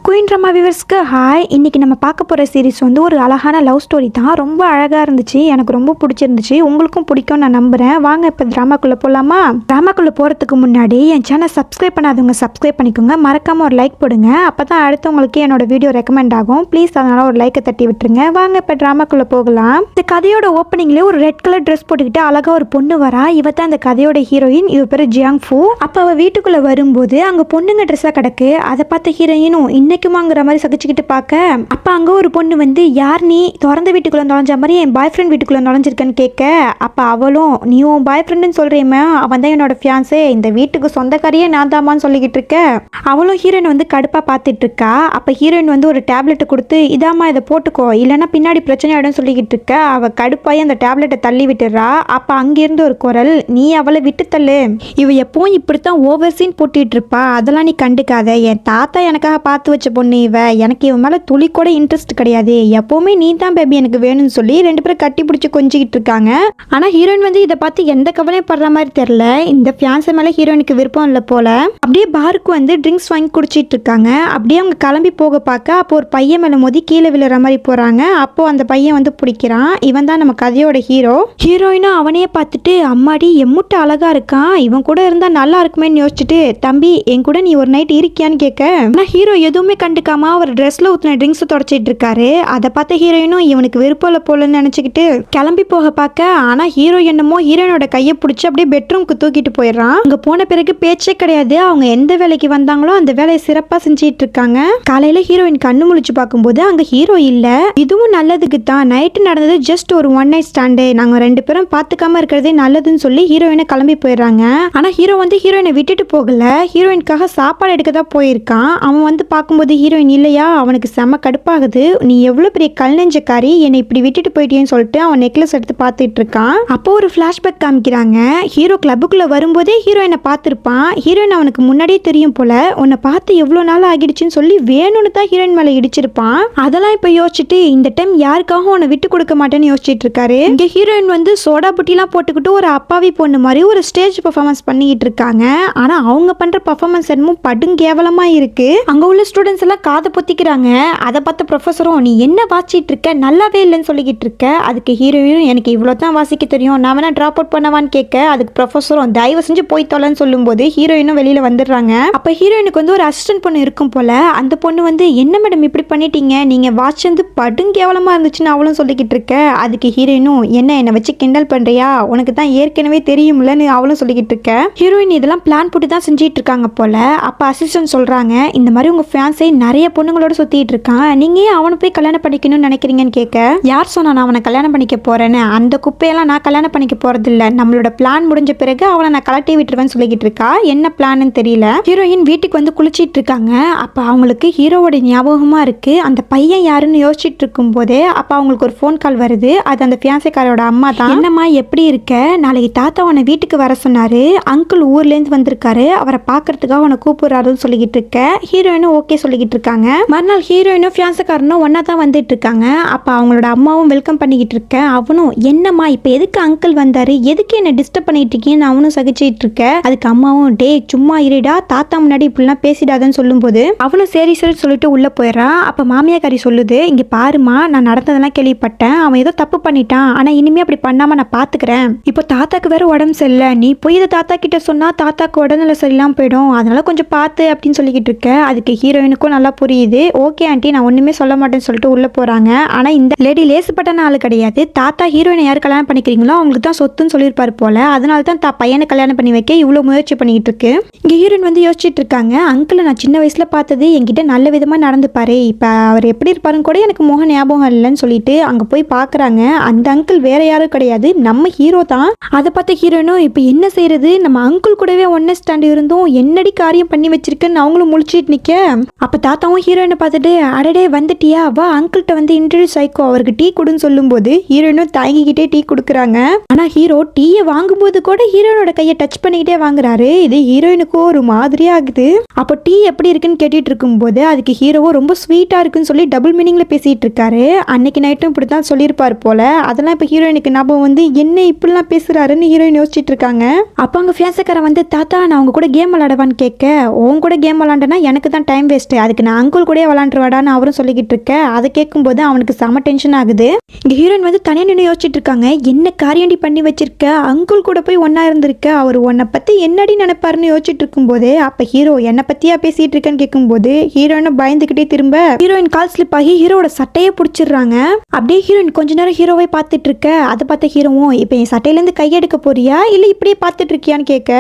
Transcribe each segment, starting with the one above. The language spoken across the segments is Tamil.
Queen drama வியூவர்ஸ்க்கு hi. இன்றைக்கி நம்ம பார்க்க போகிற சீரிஸ் வந்து ஒரு அழகான லவ் ஸ்டோரி தான். ரொம்ப அழகாக இருந்துச்சு, எனக்கு ரொம்ப பிடிச்சிருந்துச்சு. உங்களுக்கும் பிடிக்கும் நான் நம்புகிறேன். வாங்க இப்போ ட்ராமாக்குள்ளே போகலாமா? ட்ராமாக்குள்ளே போகிறதுக்கு முன்னாடி என் சேனல் சப்ஸ்கிரைப் பண்ணாதவங்க சப்ஸ்கிரைப் பண்ணிக்கோங்க. மறக்காமல் ஒரு லைக் போடுங்க, அப்போ தான் அடுத்தவங்களுக்கு என்னோட வீடியோ ரெக்கமெண்ட் ஆகும். ப்ளீஸ் அதனால் ஒரு லைக்கை தட்டி விட்டுருங்க. வாங்க இப்போ ட்ராமாக்குள்ளே போகலாம். இந்த கதையோட ஓப்பனிங்லேயே ஒரு ரெட் கலர் ட்ரெஸ் போட்டுக்கிட்டு அழகாக ஒரு பொண்ணு வரா. இவ தான் இந்த கதையோட ஹீரோயின். இவ பேர் ஜியாங் ஃபூ. அப்போ அவள் வீட்டுக்குள்ளே வரும்போது அங்கே பொண்ணுங்க ட்ரெஸ்ஸாக கிடக்கு. அதை பார்த்த ஹீரோயினும் இன்னைக்குமாங்கிற மாதிரி சகிச்சுக்கிட்டு பார்க்க, அப்போ அங்கே ஒரு பொண்ணு வந்து யார் நீ திறந்த வீட்டுக்குள்ளே நுழைஞ்ச மாதிரி என் பாய் ஃப்ரெண்ட் வீட்டுக்குள்ளே நுழைஞ்சிருக்கேன்னு கேட்க, அப்போ அவளும் நீ உன் பாய் ஃப்ரெண்டுன்னு சொல்கிறேம்மா, அவன் தான் என்னோட ஃபியான்ஸே, இந்த வீட்டுக்கு சொந்தக்காரியே நான் தாமான்னு சொல்லிக்கிட்டு இருக்க. அவளும் ஹீரோயின் வந்து கடுப்பாக பார்த்துட்டு இருக்கா. அப்போ ஹீரோயின் வந்து ஒரு டேப்லெட்டை கொடுத்து இதாம்மா இதை போட்டுக்கோ, இல்லைன்னா பின்னாடி பிரச்சனை ஆகிடும் சொல்லிக்கிட்டு இருக்க. அவள் கடுப்பாகி அந்த டேப்லெட்டை தள்ளி விட்டுறா. அப்போ அங்கேருந்து ஒரு குரல், நீ அவளை விட்டு தள்ளு, இவ எப்பவும் இப்படித்தான் ஓவர் சீன் போட்டுட்டு இருப்பா, அதெல்லாம் நீ கண்டுக்காத, என் தாத்தா எனக்காக பார்த்து வச்ச பொண்ணு இவ, எனக்கு இவன் மேலே துளி கூட இன்ட்ரெஸ்ட் கிடையாது, எப்பவுமே நீ தான் பேபி எனக்கு வேணும்னு சொல்லி ரெண்டு பேரும் கட்டி பிடிச்சி கொஞ்சிக்கிட்டு இருக்காங்க. ஆனால் ஹீரோயின் வந்து இதை பார்த்து எந்த கவலையும் படுற மாதிரி தெரியல. இந்த ஃபியான்ஸை மேலே ஹீரோயினுக்கு விருப்பம் இல்லை போல. அப்படியே பாருக்கு வந்து ட்ரிங்க்ஸ் வாங்கி குடிச்சிட்டு இருக்காங்க. அப்படியே அவங்க கிளம்பி போக பார்க்க அப்போ ஒரு பையன் மேலே மோதி கீழே விழுற மாதிரி போகிறாங்க. அப்போ அந்த பையன் வந்து பிடிக்கிறான். இவன் தான் நம்ம கதையோட ஹீரோ. ஹீரோயினும் அவனையே பார்த்துட்டு அம்மாடி எம்முட்டு அழகா இருக்கான், இவன் கூட இருந்தால் நல்லா இருக்குமேன்னு யோசிச்சுட்டு, தம்பி என் கூட நீ ஒரு நைட் இருக்கியான்னு கேட்க, ஆனால் ஹீரோ எதுவுமே கண்டுக்காம அவர் ட்ரெஸ்ல ஊற்றின ட்ரிங்க்ஸ் தொடச்சிட்டு இருக்காரு. அதை பார்த்த ஹீரோயினும் இவனுக்கு விருப்பம் இல்லை போலன்னு நினச்சிக்கிட்டு கிளம்பி போக பார்க்க, ஆனால் ஹீரோ என்னமோ ஹீரோயினோட கையை பிடிச்சி அப்படியே பெட்ரூம்க்கு தூக்கிட்டு போயிடுறான். அங்கே போன பிறகு பேச்சே கிடையாது. அவங்க எந்த வேலைக்கு வந்தாங்களோ அந்த வேலையை சிறப்பாக செஞ்சிட்டு இருக்காங்க. காலையில் ஹீரோயின் கண்ணு முழிச்சு பார்க்கும்போது அங்கே ஹீரோ இல்லை. இதுவும் நல்லதுக்கு தான். நைட்டு நடந்தது ஜஸ்ட் ஒரு ஒன் நைட் ஸ்டாண்டு, நாங்கள் ரெண்டு பேரும் பார்த்துக்காம இருக்கிறதே நல்லதுன்னு சொல்லி ஹீரோயினை கிளம்பி போயிடுறாங்க. ஆனால் ஹீரோ வந்து ஹீரோயினை விட்டுட்டு போகல, ஹீரோயினுக்காக சாப்பாடு எடுக்க தான் போயிருக்கான். அவன் வந்து பார்க்கும்போது ஹீரோயின் இல்லையா, அவனுக்கு செம்ம கடுப்பாகுது. நீ எவ்வளோ பெரிய கல் நெஞ்சக்காரி, என்னை இப்படி விட்டுட்டு போயிட்டேன்னு சொல்லிட்டு அவன் நெக்லஸ் எடுத்து பார்த்துட்டு இருக்கான். அப்போ ஒரு ஃப்ளாஷ்பேக் காமிக்கிறாங்க. ஹீரோ கிளப்புக்குள்ள வரும்போதே ஹீரோயினை பார்த்துருப்பான். ஹீரோயின் அவனுக்கு முன்னாடியே தெரியும் போல, உன்னை பார்த்து எவ்வளோ நாள் ஆகிடுச்சுன்னு சொல்லி வேணும்னு தான் ஹீரோயின் மேலே இடிச்சிருப்பான். அதெல்லாம் இப்போ யோசிச்சுட்டு இந்த டைம் யாருக்காகவும் உன்னை விட்டு கொடுக்க மாட்டேன்னு யோசிச்சுட்டு இருக்காரு. இங்கே ஹீரோயின் வந்து சோடா புட்டிலாம் போட்டுக்கிட்டு ஒரு அப்பாவி பொண்ணு மாதிரி ஒரு ஸ்டேஜ் பெர்ஃபார்மன்ஸ் பண்ணிக்கிட்டு இருக்காங்க. ஆனால் அவங்க பண்ற பெர்ஃபார்மன்ஸ் என்னமோ படுங்கேவலமா இருக்கு. அங்கே உள்ள ஸ்டூடெண்ட்ஸ் எல்லாம் காதை பொத்திக்கிறாங்க. அதை பார்த்த ப்ரொஃபஸரும் நீ என்ன வாசிட்டு இருக்க, நல்லாவே இல்லைன்னு சொல்லிக்கிட்டு இருக்க. அதுக்கு ஹீரோயினும் எனக்கு இவ்வளோ தான் வாசிக்க தெரியும், நான் வேணா ட்ராப் அவுட் பண்ணவான்னு கேட்க, அதுக்கு ப்ரொஃபஸரும் தயவு செஞ்சு போய் தொலைன்னு சொல்லும்போது ஹீரோயினும் வெளியில வந்துடுறாங்க. அப்போ ஹீரோயினுக்கு வந்து ஒரு அசிஸ்டன்ட் பொண்ணு இருக்கும் போல. அந்த பொண்ணு வந்து என்ன மேடம் இப்படி பண்ணிட்டீங்க, நீங்க வாட்ச் வந்து படுங்கேவலமா இருந்துச்சுன்னு அவளும் சொல்லிக்கிட்டு இருக்க. அதுக்கு ஹீரோயினும் என்னை வச்சு கிண்டல் பண்றியா, உனக்கு தான் ஏற்கனவே தெரியும்லன்னு அவளும் சொல்லிக்கிட்டு இருக்க. ஹீரோயின் இதெல்லாம் பிளான் போட்டு தான் செஞ்சிட்டு இருக்காங்க போல. அப்போ அசிஸ்டன்ட் சொல்றாங்க, இந்த மாதிரி உங்க ஃபியான்ஸை நிறைய பொண்ணுங்களோட சுத்திட்டு இருக்கான், நீங்க ஏன் அவனை போய் கல்யாணம் பண்ணிக்கணும்னு நினைக்கிறீங்கன்னு கேட்க, யார் சொன்னா நான் அவனை கல்யாணம் பண்ணிக்க போறேன்னு, அந்த குப்பையெல்லாம் நான் கல்யாணம் பண்ணிக்க போறது இல்ல, நம்மளோட பிளான் முடிஞ்ச பிறகு அவனை நான் கலட்டி விட்டுருவேன்னு சொல்லிக்கிட்டு இருக்கா. என்ன பிளான்னு தெரியல. ஹீரோயின் வீட்டுக்கு வந்து குளிச்சிட்டு இருக்காங்க. அப்ப அவங்களுக்கு ஹீரோவோட ஞாபகமா இருக்கு. அந்த பையன் யாருன்னு யோசிச்சுட்டு இருக்கும் போதே அப்ப அவங்களுக்கு ஒரு ஃபோன் கால் வருது. அது அந்த ஃபியான்சேக்காரோட அம்மா தான். என்னம்மா எப்படி இருக்க, நாளைக்கு தாத்தா உன்னை வீட்டுக்கு வர சொன்னாரு, அங்கிள் ஊர்ல இருந்து வந்திருக்காரு, அவரை பாக்குறதுக்காக உன்னை கூப்பிடுறாருன்னு சொல்லிக்கிட்டு இருக்க. ஹீரோயினும் ஓகே சொல்லிக்கிட்டு இருக்காங்க. மறுநாள் ஹீரோயினும் ஃபியான்சேக்காரனும் ஒன்னா தான் வந்துட்டு இருக்காங்க. அப்ப அவங்களோட அம்மாவும் வெல்கம் பண்ணிக்கிட்டு இருக்க. அவனும் என்னம்மா இப்ப எதுக்கு அங்கிள் வந்தாரு, எதுக்கு என்ன டிஸ்டர்ப் பண்ணிட்டு இருக்கீங்கன்னு அவனும் சகிச்சிட்டு இருக்க. அதுக்கு அம்மாவும் டே சும்மா இருடா, தாத்தா முன்னாடி இப்படிலாம் பேசிடாதன்னு சொல்லும்போது அவனும் சரி சரி சொல்லிட்டு உள்ள போயிடறான். அப்ப மாமியாக்காரி சொல்லுது, இங்க பாருமா, நான் நடந்ததெல்லாம் கேள்விப்பட்டேன், அவன் ஏதோ தப்பு பண்ணிட்டான், ஆனா இனிமே அப்படி பண்ணாம நான் பாத்துக்கிறேன், இப்போ தாத்தாக்கு வேற உடம்பு சரியில்லை, நீ போய் இதை தாத்தா கிட்ட சொன்னா தாத்தாக்கு உடல்நிலை சரியில்லாம போயிடும், அதனால கொஞ்சம் பார்த்து அப்படின்னு சொல்லிக்கிட்டு இருக்க. அதுக்கு ஹீரோயினுக்கும் நல்லா புரியுது. ஓகே ஆண்டி, நான் ஒண்ணுமே சொல்ல மாட்டேன்னு சொல்லிட்டு உள்ள போறாங்க. ஆனா இந்த லேடி லேசுப்பட்டான ஆளு கிடையாது. தாத்தா ஹீரோயினை யார் கல்யாணம் பண்ணிக்கிறீங்களோ அவங்களுக்கு தான் சொத்துன்னு சொல்லியிருப்பாரு போல. அதனால தான் பையனை கல்யாணம் பண்ணி வைக்க இவ்வளவு முயற்சி பண்ணிக்கிட்டு இருக்கு. இங்க ஹீரோயின் வந்து யோசிச்சுட்டு இருக்காங்க, அங்கிள் நான் சின்ன வயசுல பார்த்தது என்கிட்ட நல்ல விதமா நடந்துப்பாரு, இப்ப அவர் எப்படி இருப்பாருன்னு கூட எனக்கு முக ஞாபகம் இல்லைன்னு சொல்லிட்டு அங்க போய் பாக்குறாங்க. அந்த அங்கிள் வேற யாரும் கிடையாது, நம்ம ஹீரோ தான். அதை பார்த்த ஹீரோயினும் இப்ப என்ன செய்யறது, நம்ம அங்கிள் கூடவே ஒன்னே ஸ்டாண்ட் இருந்தோம், என்னடி காரியம் பண்ணி வச்சிருக்குன்னு அவங்களும் முழிச்சிட்டு நிக்க. அப்ப தாத்தாவும் ஹீரோயினை பார்த்துட்டு அடடே வந்துட்டியா, வா அங்கிள்கிட்ட வந்து இன்ட்ரடியூஸ் ஆயிக்கோ, அவருக்கு டீ கொடுன்னு சொல்லும்போது ஹீரோயினும் தாங்கிக்கிட்டே டீ கொடுக்குறாங்க. ஆனா ஹீரோ டீயை வாங்கும்போது கூட ஹீரோயினோட கையை டச் பண்ணிக்கிட்டே வாங்குறாரு. இது ஹீரோயினுக்கும் ஒரு மாதிரியா ஆகுது. அப்போ டீ எப்படி இருக்குன்னு கேட்டுட்டு இருக்கும்போது அதுக்கு ஹீரோவும் ரொம்ப ஸ்வீட்டா இருக்குன்னு சொல்லி டபுள் மீனிங்ல பேசிட்டு இருக்காரு. அன்னைக்கு நைட்டும் இப்படித்தான் சொல்லியிருப்பாரு போல. அதெல்லாம் இப்ப ஹீரோயினுக்கு ஞாபகம் வந்து என்ன இப்படிலாம் பேசுறாருன்னு ஹீரோயின் யோசிச்சுட்டு இருக்காங்க. அப்ப அவங்க ஃபியான்சேக்காரன் வந்து தாத்தா நான் அவங்க கூட கேம் விளையாடவான்னு கேட்க, உன் கூட கேம் விளையாண்டனா எனக்கு தான் டைம் வேஸ்ட், இன்ட்ரெஸ்ட், அதுக்கு நான் அங்கிள் கூட விளாண்டுருவாடான்னு அவரும் சொல்லிக்கிட்டு இருக்க. அதை கேட்கும்போது அவனுக்கு செம டென்ஷன் ஆகுது. இங்கே ஹீரோயின் வந்து தனியாக நின்று யோசிச்சுட்டு இருக்காங்க. என்ன காரியண்டி பண்ணி வச்சிருக்க, அங்கிள் கூட போய் ஒன்றா இருந்திருக்க, அவர் உன்னை பற்றி என்னடி நினைப்பாருன்னு யோசிச்சுட்டு இருக்கும்போது அப்போ ஹீரோ என்னை பற்றியா பேசிகிட்டு இருக்கேன்னு கேட்கும்போது ஹீரோயினை பயந்துக்கிட்டே திரும்ப ஹீரோயின் கால் ஸ்லிப் ஆகி ஹீரோட சட்டையை பிடிச்சிடுறாங்க. அப்படியே ஹீரோயின் கொஞ்ச நேரம் ஹீரோவை பார்த்துட்டு இருக்க. அதை பார்த்த ஹீரோவும் இப்போ என் சட்டையிலேருந்து கையெடுக்க போறியா இல்லை இப்படியே பார்த்துட்டு இருக்கியான்னு கேட்க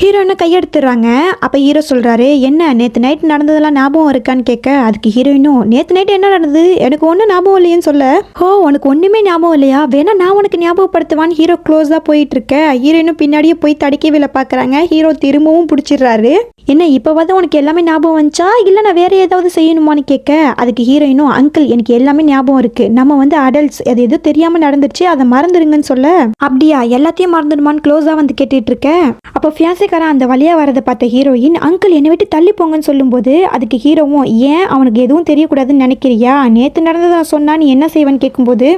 ஹீரோயினை கையெடுத்துடுறாங்க. அப்போ ஹீரோ சொல்கிறாரு, என்ன நேற்று நைட் நடந்ததெல்லாம் ஞாபகம் இருக்கான்னு கேட்க அதுக்கு ஹீரோயினும் நேற்று நைட் என்ன நடந்தது எனக்கு ஒன்றும் ஞாபகம் இல்லையேன்னு சொல்ல, ஓ உனக்கு ஒன்றுமே ஞாபகம் இல்லையா, வேணா நான் உனக்கு ஞாபகப்படுத்துவான்னு ஹீரோ க்ளோஸாக போயிட்டு இருக்க. ஹீரோயினும் பின்னாடியே போய் தடிக்கவில்லை பார்க்குறாங்க. ஹீரோ திரும்பவும் பிடிச்சிடுறாரு. என்ன இப்போ வந்து உனக்கு எல்லாமே ஞாபகம் வந்துச்சா இல்லை நான் வேற ஏதாவது செய்யணுமான்னு கேட்க அதுக்கு ஹீரோயினும் அங்கிள் எனக்கு எல்லாமே ஞாபகம் இருக்கு, நம்ம வந்து அடல்ட்ஸ், அது எதுவும் தெரியாமல் நடந்துருச்சு, அதை மறந்துடுங்கன்னு சொல்ல, அப்படியா எல்லாத்தையும் மறந்துடுமான்னு க்ளோஸாக வந்து கேட்டுட்டு இருக்க. அப்போ ஃபியான்சிக்காரன் அந்த வழியாக வரதை பார்த்த ஹீரோயின் அங்கிள் என்னை விட்டு தள்ளி போங்கன்னு சொல்லும்போது அதுக்கு ஹீரோவும் ஏன் அவனுக்கு எதுவும் தெரியக்கூடாதுன்னு நினைக்கிறியா, நேற்று நடந்ததை சொன்னா நீ என்ன செய்வேன்னு கேட்கும்போது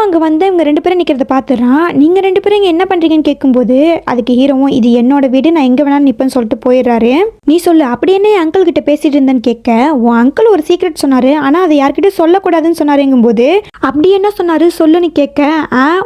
அங்கே வந்து இவங்க 2 பேரும் நிற்கிறத பார்த்துறான். நீங்கள் 2 பேரும் இங்கே என்ன பண்ணுறீங்கன்னு கேட்கும்போது அதுக்கு ஹீரோவும் இது என்னோட வீடு, நான் எங்கே வேணாலும் நிற்பேன்னு சொல்லிட்டு போயிடுறாரு. நீ சொல்லு அப்படி என்ன அங்கிள் கிட்ட பேசிட்டு இருந்தேன்னு கேட்க உன் அங்கிள் ஒரு சீக்ரெட் சொன்னாரு ஆனால் அதை யார்கிட்டயும் சொல்லக்கூடாதுன்னு சொன்னாருங்கும்போது அப்படி என்ன சொன்னாரு சொல்லுன்னு கேட்க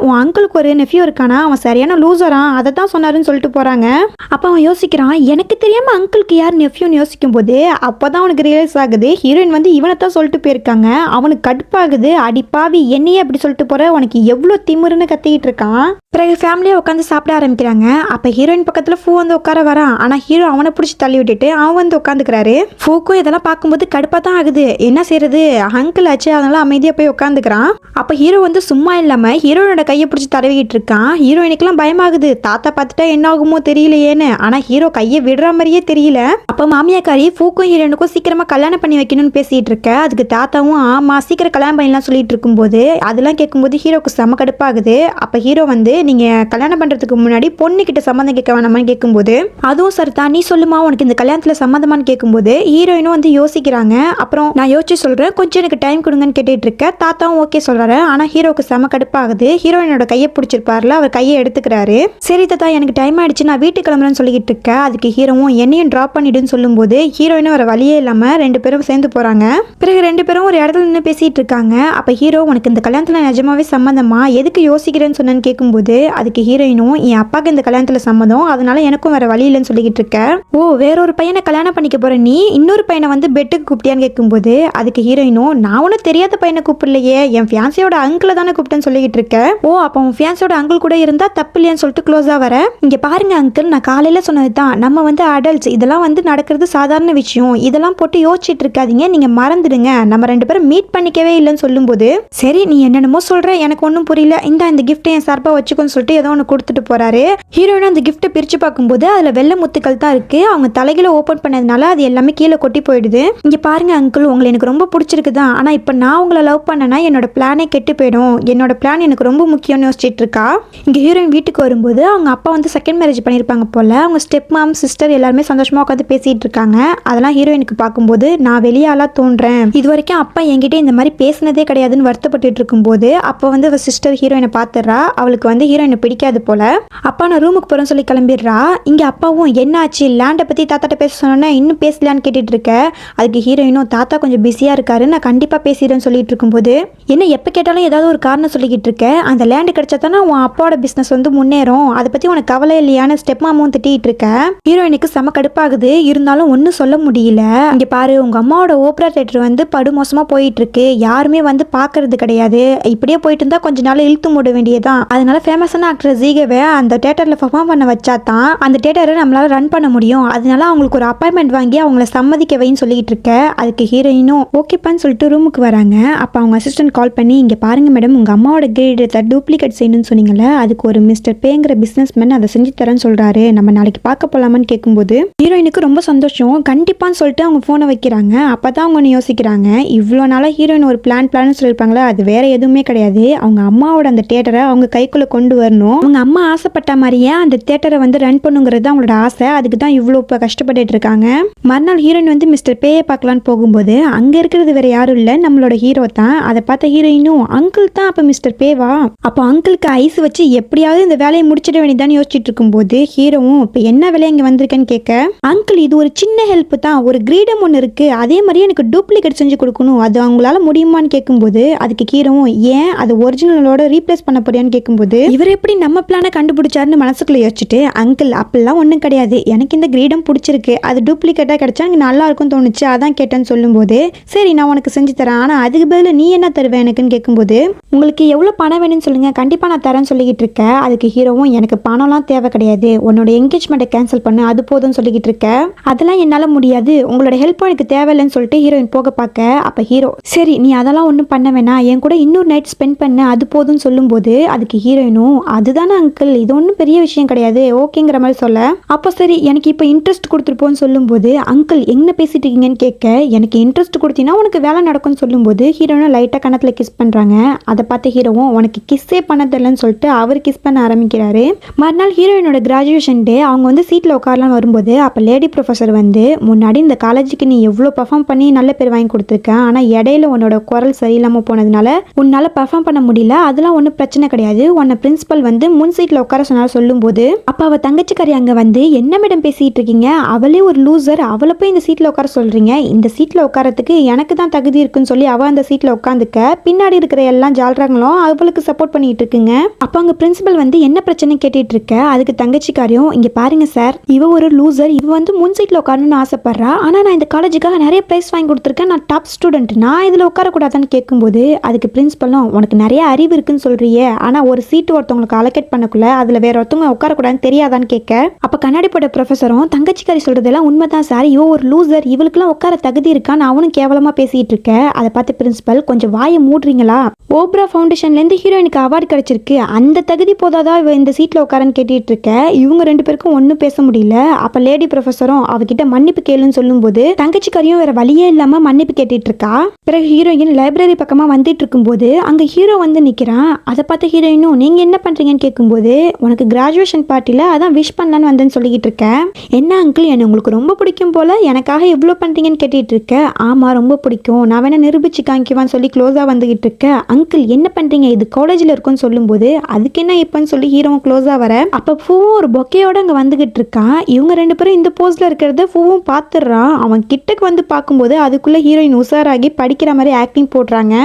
உன் அங்கிளுக்கு ஒரு நெஃப்யூ இருக்கானா, அவன் சரியான லூசரா, அதை தான் சொன்னாருன்னு சொல்லிட்டு போறாங்க. அப்போ அவன் யோசிக்கிறான் எனக்கு தெரியாம அங்கிளுக்கு யார் நெஃப்யூன்னு யோசிக்கும் போது அப்போதான் அவனுக்கு ரியலைஸ் ஆகுது ஹீரோயின் வந்து இவனைத்தான் சொல்லிட்டு போயிருக்காங்க. அவனுக்கு கடுப்பாகுது, அடிப்பாவி என்னையே அப்படி சொல்லிட்டு போற, உனக்கு எவ்வளோ திமிருன்னு கத்திக்கிட்டு இருக்கான். பிறகு ஃபேமிலியாக உட்காந்து சாப்பிட ஆரம்பிக்கிறாங்க. அப்போ ஹீரோயின் பக்கத்தில் ஃபூ வந்து உட்கார வரான். ஆனால் ஹீரோ அவனை பிடிச்சி தள்ளி விட்டுட்டு அவன் வந்து உட்காந்துக்கிறாரு. ஃபூக்கும் இதெல்லாம் பார்க்கும்போது கடுப்பாக தான் ஆகுது, என்ன செய்யறது அங்கிள் ஆச்சு, அதனால அமைதியாக போய் உட்காந்துக்கிறான். அப்போ ஹீரோ வந்து சும்மா இல்லாமல் ஹீரோயினோட கையை பிடிச்சி தடவிக்கிட்டு இருக்கான். ஹீரோயினுக்குலாம் பயமாகுது, தாத்தா பார்த்துட்டா என்ன ஆகுமோ தெரியலையேன்னு. ஆனால் ஹீரோ கையை விடுற மாதிரியே தெரியல. அப்போ மாமியாக்காரி ஃபூக்கும் ஹீரோயினுக்கும் சீக்கிரமாக கல்யாணம் பண்ணி வைக்கணும்னு பேசிகிட்டு இருக்க. அதுக்கு தாத்தாவும் ஆமாம் சீக்கிரம் கல்யாணம் பண்ணிடலாம் சொல்லிட்டு இருக்கும்போது அதெல்லாம் கேட்கும்போது ஹீரோக்கு செம கடுப்பாகுது. அப்போ ஹீரோ வந்து நீங்கள் கல்யாணம் பண்ணுறதுக்கு முன்னாடி பொண்ணுக்கிட்ட சம்மந்தம் கேட்க வேணாமான்னு கேட்கும்போது அதுவும் சரிதான், நீ சொல்லுமா உனக்கு இந்த கல்யாணத்தில் சம்மந்தமானு கேட்கும்போது ஹீரோயினும் வந்து யோசிக்கிறாங்க. அப்புறம் நான் யோசிச்சு சொல்கிறேன் கொஞ்சம் எனக்கு டைம் கொடுங்கன்னு கேட்டுட்டு இருக்க. தாத்தாவும் ஓகே சொல்கிறாரு. ஆனால் ஹீரோக்கு செம கடுப்பாகுது. ஹீரோயினோட கையை பிடிச்சிருப்பார்ல, அவர் கையை எடுத்துக்கிறாரு. சரி தாத்தா எனக்கு டைம் ஆயிடுச்சு, நான் வீட்டுக்கு கிளம்புறேன்னு சொல்லிக்கிட்டு இருக்க. அதுக்கு ஹீரோவும் என்னையும் ட்ராப் பண்ணிடுன்னு சொல்லும்போது ஹீரோயினும் வர வழியே இல்லாமல் 2 பேரும் சேர்ந்து போகிறாங்க. பிறகு 2 பேரும் ஒரு இடத்துல நின்று பேசிகிட்டு இருக்காங்க. அப்போ ஹீரோ உனக்கு இந்த கல்யாணத்தில் நிஜமாவே சம்மந்தமா, எதுக்கு யோசிக்கிறேன்னு சொன்னேன்னு கேட்கும்போது அதுக்கு ஹீரோயினும் என் அப்பாவுக்கு இந்த கல்யாணத்தில் சம்மதம், அதனால எனக்கும் வேற வழி இல்லைன்னு சொல்லிக்கிட்டு இருக்க. ஓ வேறொரு பையனை கல்யாணம் பண்ணிக்க போற நீ இன்னொரு பையனை வந்து பெட்டுக்கு கூப்பிட்டியான்னு கேட்கும்போது அதுக்கு ஹீரோயினும் நான் ஒன்றும் தெரியாத பையனை கூப்பிடலையே, என் ஃபியான்சியோட அங்கிளை தானே கூப்பிட்டேன்னு சொல்லிக்கிட்டு இருக்க. ஓ அப்போ உன் ஃபியான்சியோட அங்கிள் கூட இருந்தா தப்பு இல்லையான்னு சொல்லிட்டு க்ளோஸாக வர. இங்கே பாருங்க அங்கிள், நான் காலையில் சொன்னது தான், நம்ம வந்து அடல்ட்ஸ், இதெல்லாம் வந்து நடக்கிறது சாதாரண விஷயம், இதெல்லாம் போட்டு யோசிச்சுட்டு இருக்காதீங்க, நீங்க மறந்துடுங்க, நம்ம 2 பேரும் மீட் பண்ணிக்கவே இல்லைன்னு சொல்லும்போது சரி நீ என்னென்னமோ சொல்ற, எனக்கு ஒன்றும் புரியல, இந்த கிஃப்ட்டை என் சார்பாக வச்சுக்கோன்னு சொல்லிட்டு ஏதோ ஒன்று கொடுத்துட்டு போறாரு. ஹீரோயின் அந்த கிஃப்ட்டை பிரிச்சு பார்க்கும்போது அதுல வெள்ளை முத்துக்கள் தான் இருக்கு. அவங்க தலைகளை ஓப்பன் பண்ணதுனால அது எல்லாமே கீழே கொட்டி போயிடுது. இங்க பாருங்க அங்கிள், உங்களை எனக்கு ரொம்ப பிடிச்சிருக்கு தான், ஆனா இப்போ நான் உங்களை லவ் பண்ணனா என்னோட பிளானே கெட்டு போயிடும், என்னோட பிளான் எனக்கு ரொம்ப முக்கியம்னு யோசிச்சுட்டு இருக்கா. இங்க ஹீரோயின் வீட்டுக்கு வரும்போது அவங்க அப்பா வந்து செகண்ட் மேரேஜ் பண்ணியிருப்பாங்க போல. அவங்க ஸ்டெப் மாம் சிஸ்டர் எல்லாருமே சந்தோஷமா உட்காந்து பேசிட்டு இருக்காங்க. அதெல்லாம் ஹீரோயினுக்கு பார்க்கும்போது நான் வெளியாலா தோன்றேன், இது வரைக்கும் அப்பா என்கிட்ட இந்த மாதிரி பேசினதே கிடையாதுன்னு வருத்தப்பட்டு இருக்கும்போது அப்போ வந்து அவ சிஸ்டர் ஹீரோயினை பார்த்துடுறா. அவளுக்கு வந்து ஹீரோயினை பிடிக்காது போல. அப்பா நான் ரூமுக்கு போறேன்னு சொல்லி கிளம்பிடுறா. இங்க அப்பாவும் என்னாச்சு லேண்டை பத்தி தாத்தாட்ட பேச சொன்னா இன்னும் பேசலான்னு கேட்டுட்டு இருக்க. அதுக்கு ஹீரோயினும் தாத்தா கொஞ்சம் பிஸியா இருக்காரு, நான் கண்டிப்பா பேசிடுறேன்னு சொல்லிட்டு இருக்கும்போது என்ன எப்ப கேட்டாலும் ஏதாவது ஒரு காரணம் சொல்லிக்கிட்டு இருக்க, அந்த லேண்டு கிடைச்சா தானே உன் அப்பாவோட பிசினஸ் வந்து முன்னேறும், அதை பத்தி உனக்கு கவலை இல்லையான்னு ஸ்டெப் மாமும் திட்டிட்டு இருக்க. ஹீரோயினுக்கு செம கடுப்பாகுது, இருந்தாலும் ஒன்னும் சொல்ல முடியல. இங்க பாரு உங்க அம்மாவோட ஓப்ரா தியேட்டர் வந்து படுமோசமா போயிட்டு இருக்கு, யாருமே வந்து பாக்குறது கிடையாது, இப்படியே போயிட்டு இருந்தா கொஞ்ச நாள் இழுத்து மூட வேண்டியதான், அதனால ஃபேமஸான ஆக்டர் ஜீகவை அந்த தியேட்டர்ல பெர்ஃபார்ம் பண்ண வச்சா தான் அந்த தியேட்டரை நம்மளால ரன் பண்ண முடியும், அதனால அவங்களுக்கு ஒரு அப்பாயின்மெண்ட் வாங்கி அவங்கள சம்மதிக்க வைன்னு சொல்லிட்டு இருக்க. அதுக்கு ஹீரோயினும் ஓகேப்பான்னு சொல்லிட்டு ரூமுக்கு வராங்க. அப்போ அவங்க அசிஸ்டன்ட் கால் பண்ணி இங்க பாருங்க மேடம், உங்க அம்மாவோட கிரேடத்தை டூப்ளிகேட் செய்யணும்னு சொன்னீங்கல்ல, அதுக்கு ஒரு மிஸ்டர் பேங்கிற பிசினஸ் மேன் அதை செஞ்சு தரேன்னு சொல்றாரு, நம்ம நாளைக்கு பார்க்க போலாமான்னு கேட்கும்போது ஹீரோயினுக்கு ரொம்ப சந்தோஷம், கண்டிப்பான்னு சொல்லிட்டு அவங்க போனை வைக்கிறாங்க. அப்பதான் அவங்க யோசிக்கிறாங்க, இவ்வளோ நாளாக ஹீரோயின் ஒரு பிளான் சொல்லியிருப்பாங்களா, அது வேற எதுவுமே கிடையாது, அவங்க அம்மாவோட அந்த தியேட்டரை அவங்க கைக்குள்ள கொண்டு வரணும், அவங்க அம்மா ஆசைப்பட்ட மாதிரியே அந்த தியேட்டரை வந்து ரன் பண்ணுங்கிறது அவங்களோட ஆசை, அதுக்கு தான் இவ்வளோ கஷ்டப்பட்டுட்டு இருக்காங்க. மறுநாள் ஹீரோயின் வந்து மிஸ்டர் பேயை பார்க்கலான்னு போகும்போது அங்க இருக்கிறது வேற யாரும் இல்ல, நம்மளோட ஹீரோ தான். அதை பார்த்த ஹீரோயினும் அங்கிள் தான் அப்ப மிஸ்டர் பேவா, அப்போ அங்கிளுக்கு ஐஸ் வச்சு எப்படியாவது இந்த வேலையை முடிச்சிட வேண்டியதான்னு யோசிச்சுட்டு இருக்கும்போது ஹீரோவும் இப்ப என்ன வேலையை இங்க வந்திருக்கேன்னு கேட்க, அங்கிள் இது ஒரு சின்ன ஹெல்ப் தான், ஒரு கிரீடம் ஒன்று இருக்கு, அதே மாதிரி எனக்கு டூப்ளிகேட் செஞ்சு கொடுக்கணும், அது அவங்களால முடியுமான்னு கேட்கும்போது அதுக்கு ஹீரோவும் ஏன் அது ஒரிஜினலோட ரீப்ளேஸ் பண்ண போறியான்னு கேட்கும்போது இவர் எப்படி நம்ம பிளானை கண்டுபிடிச்சாருன்னு மனசுக்குள்ள யோசிச்சுட்டு, அங்கிள் அப்படிலாம் ஒன்றும் கிடையாது, எனக்கு இந்த கிரீடம் பிடிச்சிருக்கு, அது டூப்ளிகேட்டாக கிடைச்சா எனக்கு நல்லா இருக்கும்னு தோணுச்சு, அதான் கேட்டேன்னு சொல்லும்போது சரி நான் உனக்கு செஞ்சு தரேன், ஆனால் அதுக்கு பதில் நீ என்ன தருவேன் எனக்குன்னு கேட்கும்போது உங்களுக்கு எவ்வளோ பணம் வேணும்னு சொல்லுங்க, கண்டிப்பாக நான் தரேன்னு சொல்லிக்கிட்டு இருக்க. அதுக்கு ஹீரோவும் எனக்கு பணம்லாம் தேவை கிடையாது, உன்னோட என்கேஜ்மெண்ட்டை கேன்சல் பண்ணு அது போதும்னு சொல்லிக்கிட்டு இருக்க. அதெல்லாம் என்னால் முடியாது, உங்களோட ஹெல்ப்பும் எனக்கு தேவையில்லைன்னு சொல்லிட்டு ஹீரோயின் போக பார்க்க அப்போ ஹீரோ சரி நீ அதெல்லாம் ஒன்றும் பண்ண வேணாம், என் கூட இன்னொரு நைட் ஸ்பெண்ட் பண்ண அது போதும்னு சொல்லும்போது அதுக்கு ஹீரோயினும் அதுதானே அங்கிள், இது ஒன்றும் பெரிய விஷயம் கிடையாது ஓகேங்கிற மாதிரி சொல்ல, அப்போ சரி எனக்கு இப்போ இன்ட்ரெஸ்ட் கொடுத்துருப்போன்னு சொல்லும்போது அங்கிள் என்ன பேசிட்டு இருக்கீங்கன்னு கேட்க, எனக்கு இன்ட்ரெஸ்ட் கொடுத்தீங்கன்னா உனக்கு வேலை நடக்கும்னு சொல்லும்போது ஹீரோயினும் லைட்டாக கணத்தில் கிஸ் பண்ணுறாங்க. அதை பார்த்து ஹீரோவும் உனக்கு கிஸ்ஸே பண்ண தெரியலன்னு சொல்லிட்டு அவர் கிஸ் பண்ண ஆரம்பிக்கிறாரு. மறுநாள் ஹீரோயினோட கிராஜுவேஷன் டே, அவங்க வந்து சீட்டில் உட்காரலாம் வரும்போது அப்போ லேடி ப்ரொஃபஸர் வந்து முன்னாடி இந்த காலேஜுக்கு நீ எவ்வளோ பர்ஃபார்ம் பண்ணி நல்ல பேர் வாங்கி கொடுத்துருக்க, ஆனால் இடையில உன்னோட குரல் சரியில்லாமல் போனதுனால உன்னால் பர்ஃபார்ம் பண்ண முடியல, அதெல்லாம் ஒன்றும் பிரச்சனை கிடையாது, உன்னை பிரின்சிபல் வந்து முன் சீட்டில் உட்கார சொன்னாலும் சொல்லும்போது அப்போ அவள் தங்கச்சிக்காரி அங்கே வந்து என்ன மேடம் பேசிகிட்டு இருக்கீங்க, அவளே ஒரு லூசர், அவளை போய் இந்த சீட்டில் உட்கார சொல்கிறீங்க, இந்த சீட்டில் உட்காரத்துக்கு எனக்கு தான் தகுதி இருக்குன்னு சொல்லி அவள் அந்த சீட்டில் உட்காந்துக்க பின்னாடி இருக்கிற எல்லாம் ஜால்றாங்களும் அவளுக்கு சப்போர்ட் பண்ணிட்டு இருக்குங்க. அப்போ அங்கே பிரின்சிபல் வந்து என்ன பிரச்சனை கேட்டுட்டு இருக்க, அதுக்கு தங்கச்சிக்காரியும் இங்கே பாருங்க சார், இவ ஒரு லூசர், இவ வந்து முன் சீட்டில் உட்காரணும்னு ஆசைப்படுறா, ஆனால் நான் இந்த காலேஜுக்காக நிறைய ப்ரைஸ் வாங்கி கொடுத்துருக்கேன், நான் டாப் ஸ்டூடெண்ட், நான் இதில் உட்காரக்கூடாதான்னு கேட்கும்போது அதுக்கு பிரின்சிபலும் உனக்கு நிறைய அறிவு இருக்குன்னு சொல்றியே, ஆனால் ஒரு சீட்டு ஒருத்தவங்களுக்கு அலோகேட் பண்ணக்குள்ள அதில் வேற ஒருத்தவங்க உட்காரக்கூடாதுன்னு தெரியாதான்னு கேட்க, அப்போ கண்ணாடி போட்ட ப்ரொஃபஸரும் தங்கச்சிக்காரி சொல்றதெல்லாம் உண்மைதான் சார், இவ ஒரு லூசர், இவளுக்குலாம் உட்கார தகுதி இருக்கான்னு அவனும் கேவலமாக பேசிட்டு இருக்க. அதை பார்த்து பிரின்சிபல் கொஞ்சம் வாயை மூடுறீங்களா, ஓப்ரா ஃபவுண்டேஷன்லேருந்து ஹீரோயினுக்கு அவார்டு கிடைச்சிருக்கு, அந்த தகுதி போதாதான் இவ இந்த சீட்டில் உட்காரன்னு கேட்டுட்டு இருக்க. இவங்க ரெண்டு பேருக்கும் ஒன்றும் பேச முடியல. அப்போ லேடி ப்ரொஃபஸரும் அவகிட்ட மன்னிப்பு கேளுன்னு சொல்லும்போது தங்கச்சிக்காரியும் வேற வழியே இல்லாமல் மன்னிப்பு கேட்டுட்டு இருக்கா. பிறகு ஹீரோயின் லைப்ரரி பக்கமாக வந்துட்டு இருக்கும்போது அங்கே ஹீரோ வந்து நிற்கிறான். அதை பார்த்து ஹீரோயினும் நீங்கள் என்ன பண்ணுறீங்கன்னு கேட்கும்போது உனக்கு கிராஜுவேஷன் பார்ட்டியில் அதான் விஷ் பண்ணலான்னு வந்தேன்னு சொல்லிக்கிட்டு இருக்கேன். என்ன அங்கிள் என்ன உங்களுக்கு ரொம்ப பிடிக்கும் போல, எனக்காக எவ்வளோ பண்ணுறீங்கன்னு கேட்டுட்டு இருக்க. ஆமாம் ரொம்ப பிடிக்கும், நான் வேணா நிரூபிச்சு காமிக்குவான்னு சொல்லி க்ளோஸாக வந்துகிட்டு இருக்க. அங்கிள் என்ன பண்ணுறீங்க, இது காலேஜில் இருக்குன்னு சொல்லும்போது அதுக்கு என்ன இப்போன்னு சொல்லி ஹீரோவும் க்ளோஸாக வர அப்போ பூவும் ஒரு பொக்கையோட அங்கே வந்துகிட்டு இருக்கான். இவங்க ரெண்டு பேரும் இந்த போஸ்ல இருக்கிறத பூவும் பார்த்துடுறான். அவன் கிட்டக்கு வந்து பார்க்கும்போது அதுக்குள்ளே ஹீரோயின் உஷாராகி படிக்கிற மாதிரி ஆக்டிங் போடுறாங்க.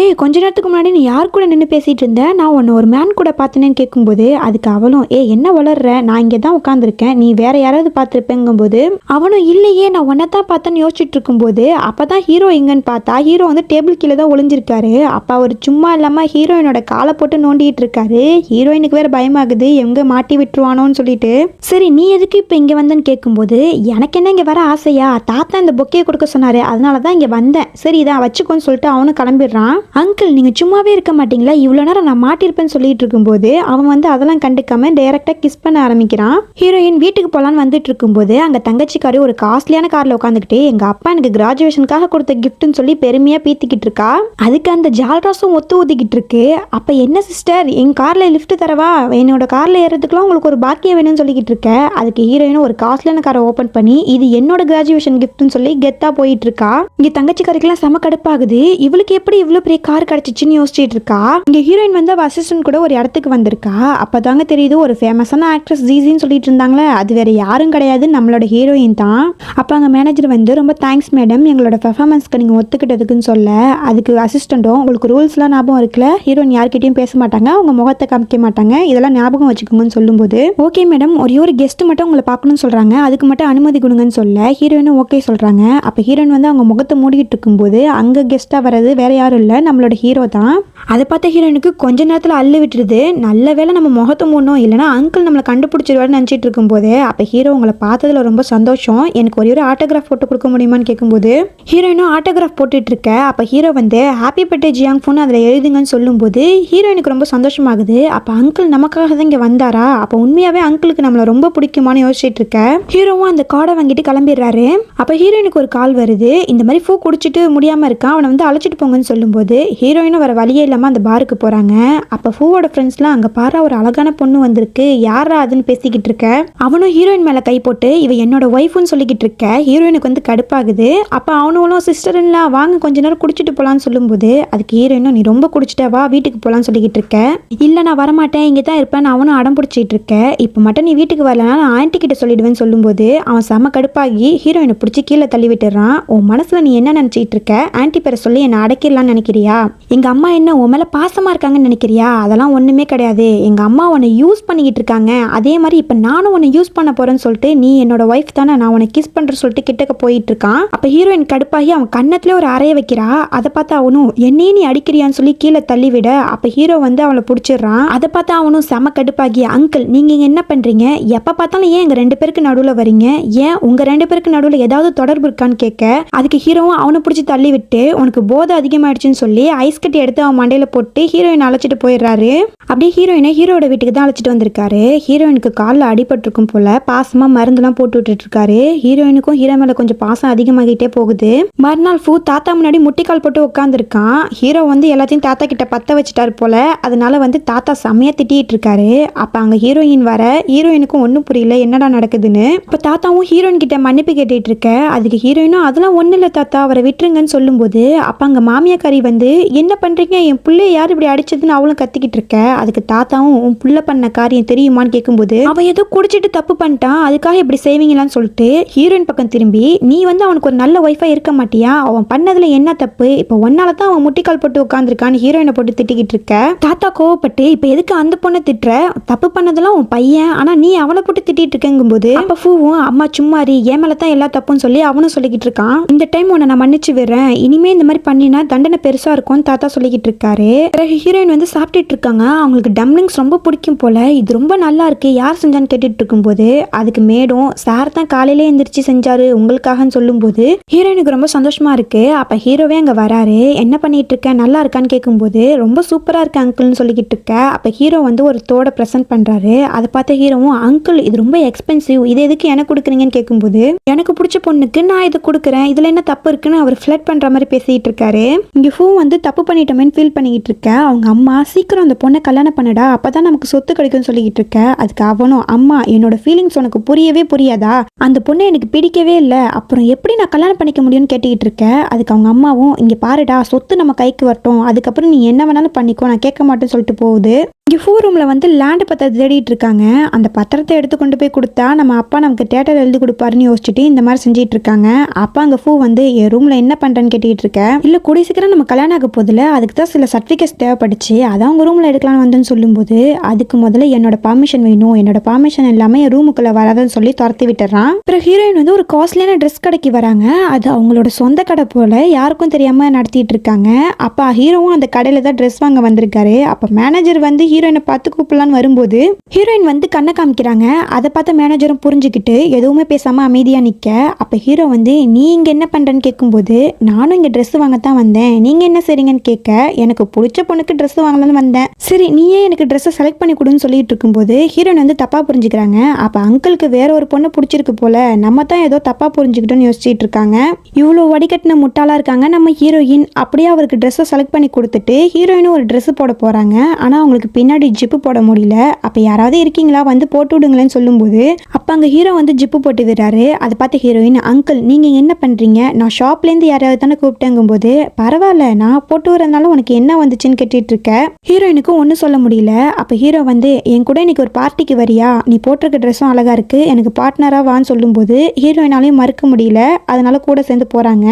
ஏய் கொஞ்ச நேரத்துக்கு முன்னாடி நீ யார் கூட நின்று பேசிட்டு இருந்த, நான் உன்னை ஒரு மேன் கூட பார்த்தேன்னு கேட்கும்போது அதுக்கு அவளும் என்ன வளர்ற, நான் இங்கே தான் உட்காந்துருக்கேன், நீ வேற யாராவது பார்த்துருப்பேங்கும்போது அவனும் இல்லையே நான் உன்னை தான் பார்த்தேன்னு யோசிச்சுட்டு இருக்கும்போது அப்பதான் ஹீரோ எங்கன்னு பார்த்தா ஹீரோ வந்து டேபிள் கீழே தான் ஒளிஞ்சிருக்காரு. அப்போ அவர் சும்மா இல்லாமல் ஹீரோயினோட காலை போட்டு நோண்டிட்டு இருக்காரு. ஹீரோயினுக்கு வேற பயமாகுது எங்க மாட்டி விட்டுருவானோன்னு சொல்லிட்டு சரி நீ எதுக்கு இப்போ இங்கே வந்தேன்னு கேட்கும்போது எனக்கு என்ன இங்கே வர ஆசையா, தாத்தா இந்த பொக்கையை கொடுக்க சொன்னாரு அதனால தான் இங்கே வந்தேன், சரி இதான் வச்சுக்கோன்னு சொல்லிட்டு அவனும் கிளம்பிடுறான். அங்கிள் நீங்க சும்மாவே இருக்க மாட்டீங்களா, இவ்வளோ நேரம் நான் மாட்டிருப்பேன்னு சொல்லிட்டு இருக்கும்போது அவன் வந்து அதெல்லாம் கண்டுக்காம டைரக்டா கிஸ் பண்ண ஆரம்பிக்கிறான். ஹீரோயின் வீட்டுக்கு போலான்னு வந்துட்டு இருக்கும்போது அங்க தங்கச்சிக்காரி ஒரு காஸ்ட்லியான கார்ல உட்காந்துக்கிட்டு எங்க அப்பா எனக்கு கிராஜுவேஷனுக்காக கொடுத்த கிஃப்ட்னு சொல்லி பெருமையா பீத்திக்கிட்டு இருக்கா. அதுக்கு அந்த ஜால்ராஸும் ஒத்து ஊதிக்கிட்டு இருக்கு. அப்ப என்ன சிஸ்டர் என் கார்ல லிஃப்ட் தரவா, என்னோட கார்ல ஏறதுக்குலாம் உங்களுக்கு ஒரு பாக்கியம் வேணும்னு சொல்லிக்கிட்டு இருக்க. அதுக்கு ஹீரோயினும் ஒரு காஸ்ட்லியான காரை ஓபன் பண்ணி இது என்னோட கிராஜுவேஷன் கிஃப்ட்னு சொல்லி கெத்தா போயிட்டு இருக்கா. இங்க தங்கச்சிக்காரிக்கெல்லாம் செம கடுப்பாகுது, இவளுக்கு எப்படி இவ்வளவு பெரிய கார் கிடைச்சிச்சுன்னு யோசிச்சுட்டு இருக்கா. இங்க ஹீரோயின் வந்து அவ அசிஸ்டன்ட் கூட ஒரு இடத்துக்கு வந்திருக்கா. அப்பதாங்க தெரியுது ஒரு ஃபேமஸான ஆக்ட்ரஸ் ஜிசின்னு சொல்லிட்டு இருந்தாங்களே அது வேற யாரும் கிடையாது நம்மளோட ஹீரோயின் தான். அப்ப அங்க மேனேஜர் வந்து ரொம்ப தேங்க்ஸ் மேடம் எங்களோட பெர்ஃபார்மன்ஸ்க்கு நீங்க ஒத்துக்கிட்டதுக்குன்னு சொல்ல அதுக்கு அசிஸ்டன்ட்டும் உங்களுக்கு ரூல்ஸ்லாம் ஞாபகம் இருக்குல்ல, ஹீரோயின் யார்கிட்டயும் பேச மாட்டாங்க, உங்க முகத்தை காமிக்க மாட்டாங்க, இதெல்லாம் ஞாபகம் வச்சுக்கோங்கன்னு சொல்லும்போது ஓகே மேடம் ஒரு கெஸ்ட் மட்டும் உங்களை பார்க்கணும்னு சொல்றாங்க, அதுக்கு மட்டும் அனுமதி கொடுங்கன்னு சொல்ல ஹீரோயினும் ஓகே சொல்றாங்க. அப்ப ஹீரோயின் வந்து அவங்க முகத்தை மூடிக்கிட்டு இருக்கும்போது அங்க கெஸ்டா வர்றது வேற யாரும் இல்ல நம்மளோட ஹீரோ தான். அதை பார்த்த ஹீரோயினுக்கு கொஞ்ச நேரத்தில் அள்ளு விட்டுருது. நல்ல வேலை நம்ம முகத்தை மூடணும், இல்லைனா அங்கிள் நம்மளை கண்டுபிடிச்சிருவாருன்னு நினச்சிட்டு இருக்கும்போது அப்போ ஹீரோ உங்களை பார்த்ததுல ரொம்ப சந்தோஷம், எனக்கு ஒரு ஆட்டோகிராஃப் போட்டு கொடுக்க முடியுமான்னு கேட்கும்போது ஹீரோயினும் ஆட்டோகிராஃப் போட்டுட்டு இருக்க. அப்போ ஹீரோ வந்து ஹாப்பி பர்த்டே ஜியாங் ஃபோன் அதில் எழுதுங்கன்னு சொல்லும்போது ஹீரோயினுக்கு ரொம்ப சந்தோஷமாகுது. அப்போ அங்கிள் நமக்காக தான் இங்கே வந்தாரா, அப்போ உண்மையாகவே அங்கிளுக்கு நம்மளை ரொம்ப பிடிக்குமான்னு யோசிச்சுட்டு இருக்க. ஹீரோவும் அந்த கார்டை வாங்கிட்டு கிளம்பிடுறாரு. அப்போ ஹீரோயினுக்கு ஒரு கால் வருது, இந்த மாதிரி பூ குடிச்சிட்டு முடியாமல் இருக்கான், அவனை வந்து அழைச்சிட்டு போங்கன்னு சொல்லும்போது சொல்லும்போது ஹீரோயினும் வர வழியே இல்லாமல் அந்த பாருக்கு போகிறாங்க. அப்போ ஃபூவோட ஃப்ரெண்ட்ஸ்லாம் அங்கே பாரு ஒரு அழகான பொண்ணு வந்திருக்கு, யாரா அதுன்னு பேசிக்கிட்டு இருக்க. அவனும் ஹீரோயின் மேலே கை போட்டு இவ என்னோட ஒய்ஃப்னு சொல்லிக்கிட்டு இருக்க. ஹீரோயினுக்கு வந்து கடுப்பாகுது. அப்போ அவனும் சிஸ்டர் இல்ல வாங்க கொஞ்ச நேரம் குடிச்சிட்டு போகலான்னு சொல்லும்போது அதுக்கு ஹீரோயினும் நீ ரொம்ப குடிச்சிட்ட வா வீட்டுக்கு போகலான்னு சொல்லிக்கிட்டு இருக்க. இல்லை நான் வரமாட்டேன் இங்கே தான் இருப்பேன் அவனும் அடம் பிடிச்சிட்டு இருக்க. இப்போ மட்டும் நீ வீட்டுக்கு வரலனா நான் ஆன்ட்டி கிட்ட சொல்லிடுவேன்னு சொல்லும்போது அவன் செம கடுப்பாகி ஹீரோயினை பிடிச்சி கீழே தள்ளி விட்டுறான். உன் மனசுல நீ என்ன நினைச்சிட்டு இருக்க? ஆன்ட்டி பேரை சொல்லி என்னை அடக்கிடலான்னு நினைக்கிறியா? எங்க அம்மா என்ன உன் மேல பாசமா இருக்காங்கன்னு நினைக்கிறியா? அதெல்லாம் ஒண்ணுமே கிடையாது. எங்க அம்மா உன்னை யூஸ் பண்ணிக்கிட்டு இருக்காங்க. அதே மாதிரி இப்ப நானும் உன்னை யூஸ் பண்ண போறேன்னு சொல்லிட்டு நீ என்னோட ஒய்ஃப் தானே, நான் உன்னை கிஸ் பண்ற சொல்லிட்டு கிட்டக்க போயிட்டு இருக்கான். அப்ப ஹீரோயின் கடுப்பாகி அவன் கண்ணத்துல ஒரு அறைய வைக்கிறா. அதை பார்த்து அவனும் என்னையே நீ அடிக்கிறியான்னு சொல்லி கீழே தள்ளி விட அப்ப ஹீரோ வந்து அவளை பிடிச்சிடுறான். அதை பார்த்து அவனும் செம கடுப்பாகி அங்கிள் நீங்க இங்க என்ன பண்றீங்க? எப்ப பார்த்தாலும் ஏன் எங்க ரெண்டு பேருக்கு நடுவுல வரீங்க? ஏன் உங்க ரெண்டு பேருக்கு நடுவுல ஏதாவது தொடர்பு இருக்கான்னு கேட்க அதுக்கு ஹீரோவும் அவனை பிடிச்சி தள்ளி விட்டு உனக்கு போதை அதிகமாயிடுச்சுன்னு சொல்லி ஐஸ் கட்டி எடுத்து அவன் மண்டையில போட்டு ஹீரோயின் அழைச்சிட்டு போயிடுறாரு. அப்படியே ஹீரோயினை ஹீரோட வீட்டுக்கு தான் அழைச்சிட்டு வந்திருக்காரு. ஹீரோயினுக்கு காலில் அடிபட்டிருக்கும் போல பாசமா மருந்துலாம் போட்டு விட்டுட்டு இருக்காரு. ஹீரோயினுக்கும் ஹீரோ மேல கொஞ்சம் பாசம் அதிகமாகிட்டே போகுது. மறுநாள் ஃபூ தாத்தா முன்னாடி முட்டிக்கால் போட்டு உட்காந்துருக்கான். ஹீரோ வந்து எல்லாத்தையும் தாத்தா கிட்ட பத்த வச்சுட்டாரு போல. அதனால வந்து தாத்தா செம்மையா திட்டிட்டு இருக்காரு. அப்ப அங்க ஹீரோயின் வர ஹீரோயினுக்கும் ஒன்றும் புரியல என்னடா நடக்குதுன்னு. இப்போ தாத்தாவும் ஹீரோயின் கிட்ட மன்னிப்பு கேட்டுட்டு இருக்க. அதுக்கு ஹீரோயினும் அதெல்லாம் ஒன்றும் இல்லை தாத்தா அவரை விட்டுருங்கன்னு சொல்லும்போது அப்போ அங்கே மாமியாக்காரி வந்து என்ன பண்ணுறீங்க என் பிள்ளைய யார் இப்படி அடிச்சதுன்னு அவளும் கத்திக்கிட்டு இருக்க. அதுக்கு தாத்தாவும் உன் புள்ள பண்ண காரியம் தெரியுமான்னு கேட்கும்போது அவன் ஏதோ குடிச்சிட்டு தப்பு பண்ணிட்டான் அதுக்காக இப்படி செய்வீங்களான்னு சொல்லிட்டு ஹீரோயின் பக்கம் திரும்பி நீ வந்து அவனுக்கு ஒரு நல்ல ஒய்ஃபா இருக்க மாட்டியா? அவன் பண்ணதுல என்ன தப்பு? இப்போ ஒன்னால தான் அவன் முட்டிக்கால் போட்டு உட்காந்துருக்கான்னு ஹீரோயினை போட்டு திட்டிக்கிட்டு இருக்க. தாத்தா கோவப்பட்டு இப்போ எதுக்கு அந்த பொண்ணை திட்டுற? தப்பு பண்ணதெல்லாம் உன் பையன், ஆனா நீ அவனை போட்டு திட்டிட்டு இருக்கங்கும்போது அப்ப ஃபூவும் அம்மா சும்மாரி ஏன் மேல தான் எல்லா தப்புன்னு சொல்லி அவனும் சொல்லிக்கிட்டு இருக்கான். இந்த டைம் உன்னை நான் மன்னிச்சு விடுறேன், இனிமே இந்த மாதிரி பண்ணினா தண்டனை பெருசா இருக்கும் தாத்தா சொல்லிக்கிட்டு இருக்காரு. பிறகு ஹீரோயின் வந்து சாப்பிட்டுட்டு இருக்காங்க. அவங்களுக்கு டம்ளிங்ஸ் ரொம்ப பிடிக்கும் போல. இது ரொம்ப நல்லா இருக்கு யார் செஞ்சான்னு கேட்டுட்டு இருக்கும்போது அதுக்கு மேடும் சார் தான் காலையிலே எந்திரிச்சு செஞ்சாரு உங்களுக்காகன்னு சொல்லும்போது ஹீரோயினுக்கு ரொம்ப சந்தோஷமா இருக்கு. அப்ப ஹீரோவே அங்க வராரு. என்ன பண்ணிட்டு இருக்க நல்லா இருக்கான்னு கேட்கும்போது ரொம்ப சூப்பரா இருக்கு அங்கிள்னு சொல்லிக்கிட்டு இருக்க. அப்ப ஹீரோ வந்து ஒரு தோட பிரசன்ட் பண்றாரு. அதை பார்த்த ஹீரோவும் அங்கிள் இது ரொம்ப எக்ஸ்பென்சிவ், இது எதுக்கு எனக்கு கொடுக்குறீங்கன்னு கேட்கும்போது எனக்கு பிடிச்ச பொண்ணுக்கு நான் இது கொடுக்குறேன், இதுல என்ன தப்பு இருக்குன்னு அவர் ஃபிளட் பண்ற மாதிரி பேசிட்டு இருக்காரு. இங்க ஃபூ வந்து தப்பு பண்ணிட்டோமேன்னு ஃபீல் பண்ணிக்கிட்டு இருக்க. அவங்க அம்மா சீக்கிரம் அந்த பொண்ணை கல்யாணம் பண்ணடா அப்பதான் நமக்கு சொத்து கிடைக்கும்னு சொல்லிக்கிட்டு இருக்க. அதுக்கு அவனும் அம்மா என்னோட ஃபீலிங்ஸ் உனக்கு புரியவே புரியாதா? அந்த பொண்ணை எனக்கு பிடிக்கவே இல்லை, அப்புறம் எப்படி நான் கல்யாணம் பண்ணிக்க முடியும்னு கேட்டுக்கிட்டு இருக்க. அதுக்கு அவங்க அம்மாவும் இங்க பாருடா சொத்து நம்ம கைக்கு வரட்டும் அதுக்கப்புறம் நீ என்ன வேணாலும் பண்ணிக்கோ நான் கேட்க மாட்டேன்னு சொல்லிட்டு போகுது. இங்கே ஃபூ ரூமில் வந்து லேண்டு பத்திரத்தை தேடிட்டு இருக்காங்க. அந்த பத்திரத்தை எடுத்து கொண்டு போய் கொடுத்தா நம்ம அப்பா நமக்கு தேட்டர் எழுதி கொடுப்பாருன்னு யோசிச்சுட்டு இந்த மாதிரி செஞ்சிட்டு இருக்காங்க. அப்பா அங்கே ஃபூ வந்து என் ரூமில் என்ன பண்ணுறேன்னு கேட்டுக்கிட்டு இருக்கேன். இல்லை கூடிய சீக்கிரம் நம்ம கல்யாணம் ஆக போதில்ல அதுக்கு தான் சில சர்டிஃபிகேட்ஸ் தேவைப்படுச்சு அதான் உங்கள் ரூமில் எடுக்கலாம்னு வந்தேன்னு சொல்லும்போது அதுக்கு முதல்ல என்னோட பர்மிஷன் வேணும், என்னோட பர்மிஷன் எல்லாமே என் ரூமுக்குள்ளே வராதுன்னு சொல்லி துரத்தி விட்டுறான். அப்புறம் ஹீரோயின் வந்து ஒரு காஸ்ட்லியான ட்ரெஸ் கடைக்கு வராங்க. அது அவங்களோட சொந்த கடை போல யாருக்கும் தெரியாமல் நடத்திட்டு இருக்காங்க. அப்பா ஹீரோவும் அந்த கடையில் தான் ட்ரெஸ் வாங்க வந்திருக்காரு. அப்போ மேனேஜர் வந்து ஹீரோயினை பார்த்து கூப்பிடலான்னு வரும்போது ஹீரோயின் வந்து கண்ணை காமிக்கிறாங்க. அதை பார்த்த மேனேஜரும் புரிஞ்சுக்கிட்டு எதுவுமே பேசாம அமைதியா நிக்க. அப்ப ஹீரோ வந்து நீ இங்க என்ன பண்றேன்னு கேட்கும்போது நானும் இங்க ட்ரெஸ் வாங்கத்தான் வந்தேன், நீங்க என்ன செய்றீங்கன்னு கேட்க எனக்கு பிடிச்ச பொண்ணுக்கு ட்ரெஸ் வாங்கலான்னு வந்தேன், சரி நீயே எனக்கு ட்ரெஸ்ஸை செலக்ட் பண்ணி கொடுன்னு சொல்லிட்டு இருக்கும்போது ஹீரோயின் வந்து தப்பா புரிஞ்சுக்கிறாங்க. அப்ப அங்கிளுக்கு வேற ஒரு பொண்ணு பிடிச்சிருக்கு போல, நம்ம தான் ஏதோ தப்பா புரிஞ்சுக்கிட்டோன்னு யோசிச்சுட்டு இருக்காங்க. இவ்வளோ வடிகட்டின முட்டாளா இருக்காங்க நம்ம ஹீரோயின். அப்படியே அவருக்கு ட்ரெஸ்ஸை செலக்ட் பண்ணி கொடுத்துட்டு ஹீரோயினும் ஒரு ட்ரெஸ் போட போறாங்க. ஆனா அவங்களுக்கு பின்னாடி ஜிப்பு போட முடியல. அப்ப யாராவது இருக்கீங்களா வந்து போட்டு விடுங்களேன்னு சொல்லும்போது அப்ப அங்க ஹீரோ வந்து ஜிப்பு போட்டு விடுறாரு. அதை பார்த்து ஹீரோயின் அங்கிள் நீங்க என்ன பண்றீங்க? நான் ஷாப்ல இருந்து யாராவது தானே கூப்பிட்டேங்கும் போது பரவாயில்ல நான் போட்டு வரனால உனக்கு என்ன வந்துச்சுன்னு கேட்டுட்டு இருக்க. ஹீரோயினுக்கும் ஒன்னும் சொல்ல முடியல. அப்ப ஹீரோ வந்து என் கூட இன்னைக்கு ஒரு பார்ட்டிக்கு வரியா, நீ போட்டிருக்க ட்ரெஸ்ஸும் அழகா இருக்கு, எனக்கு பார்ட்னரா வான்னு சொல்லும்போது ஹீரோயினாலையும் மறுக்க முடியல. அதனால கூட சேர்ந்து போறாங்க.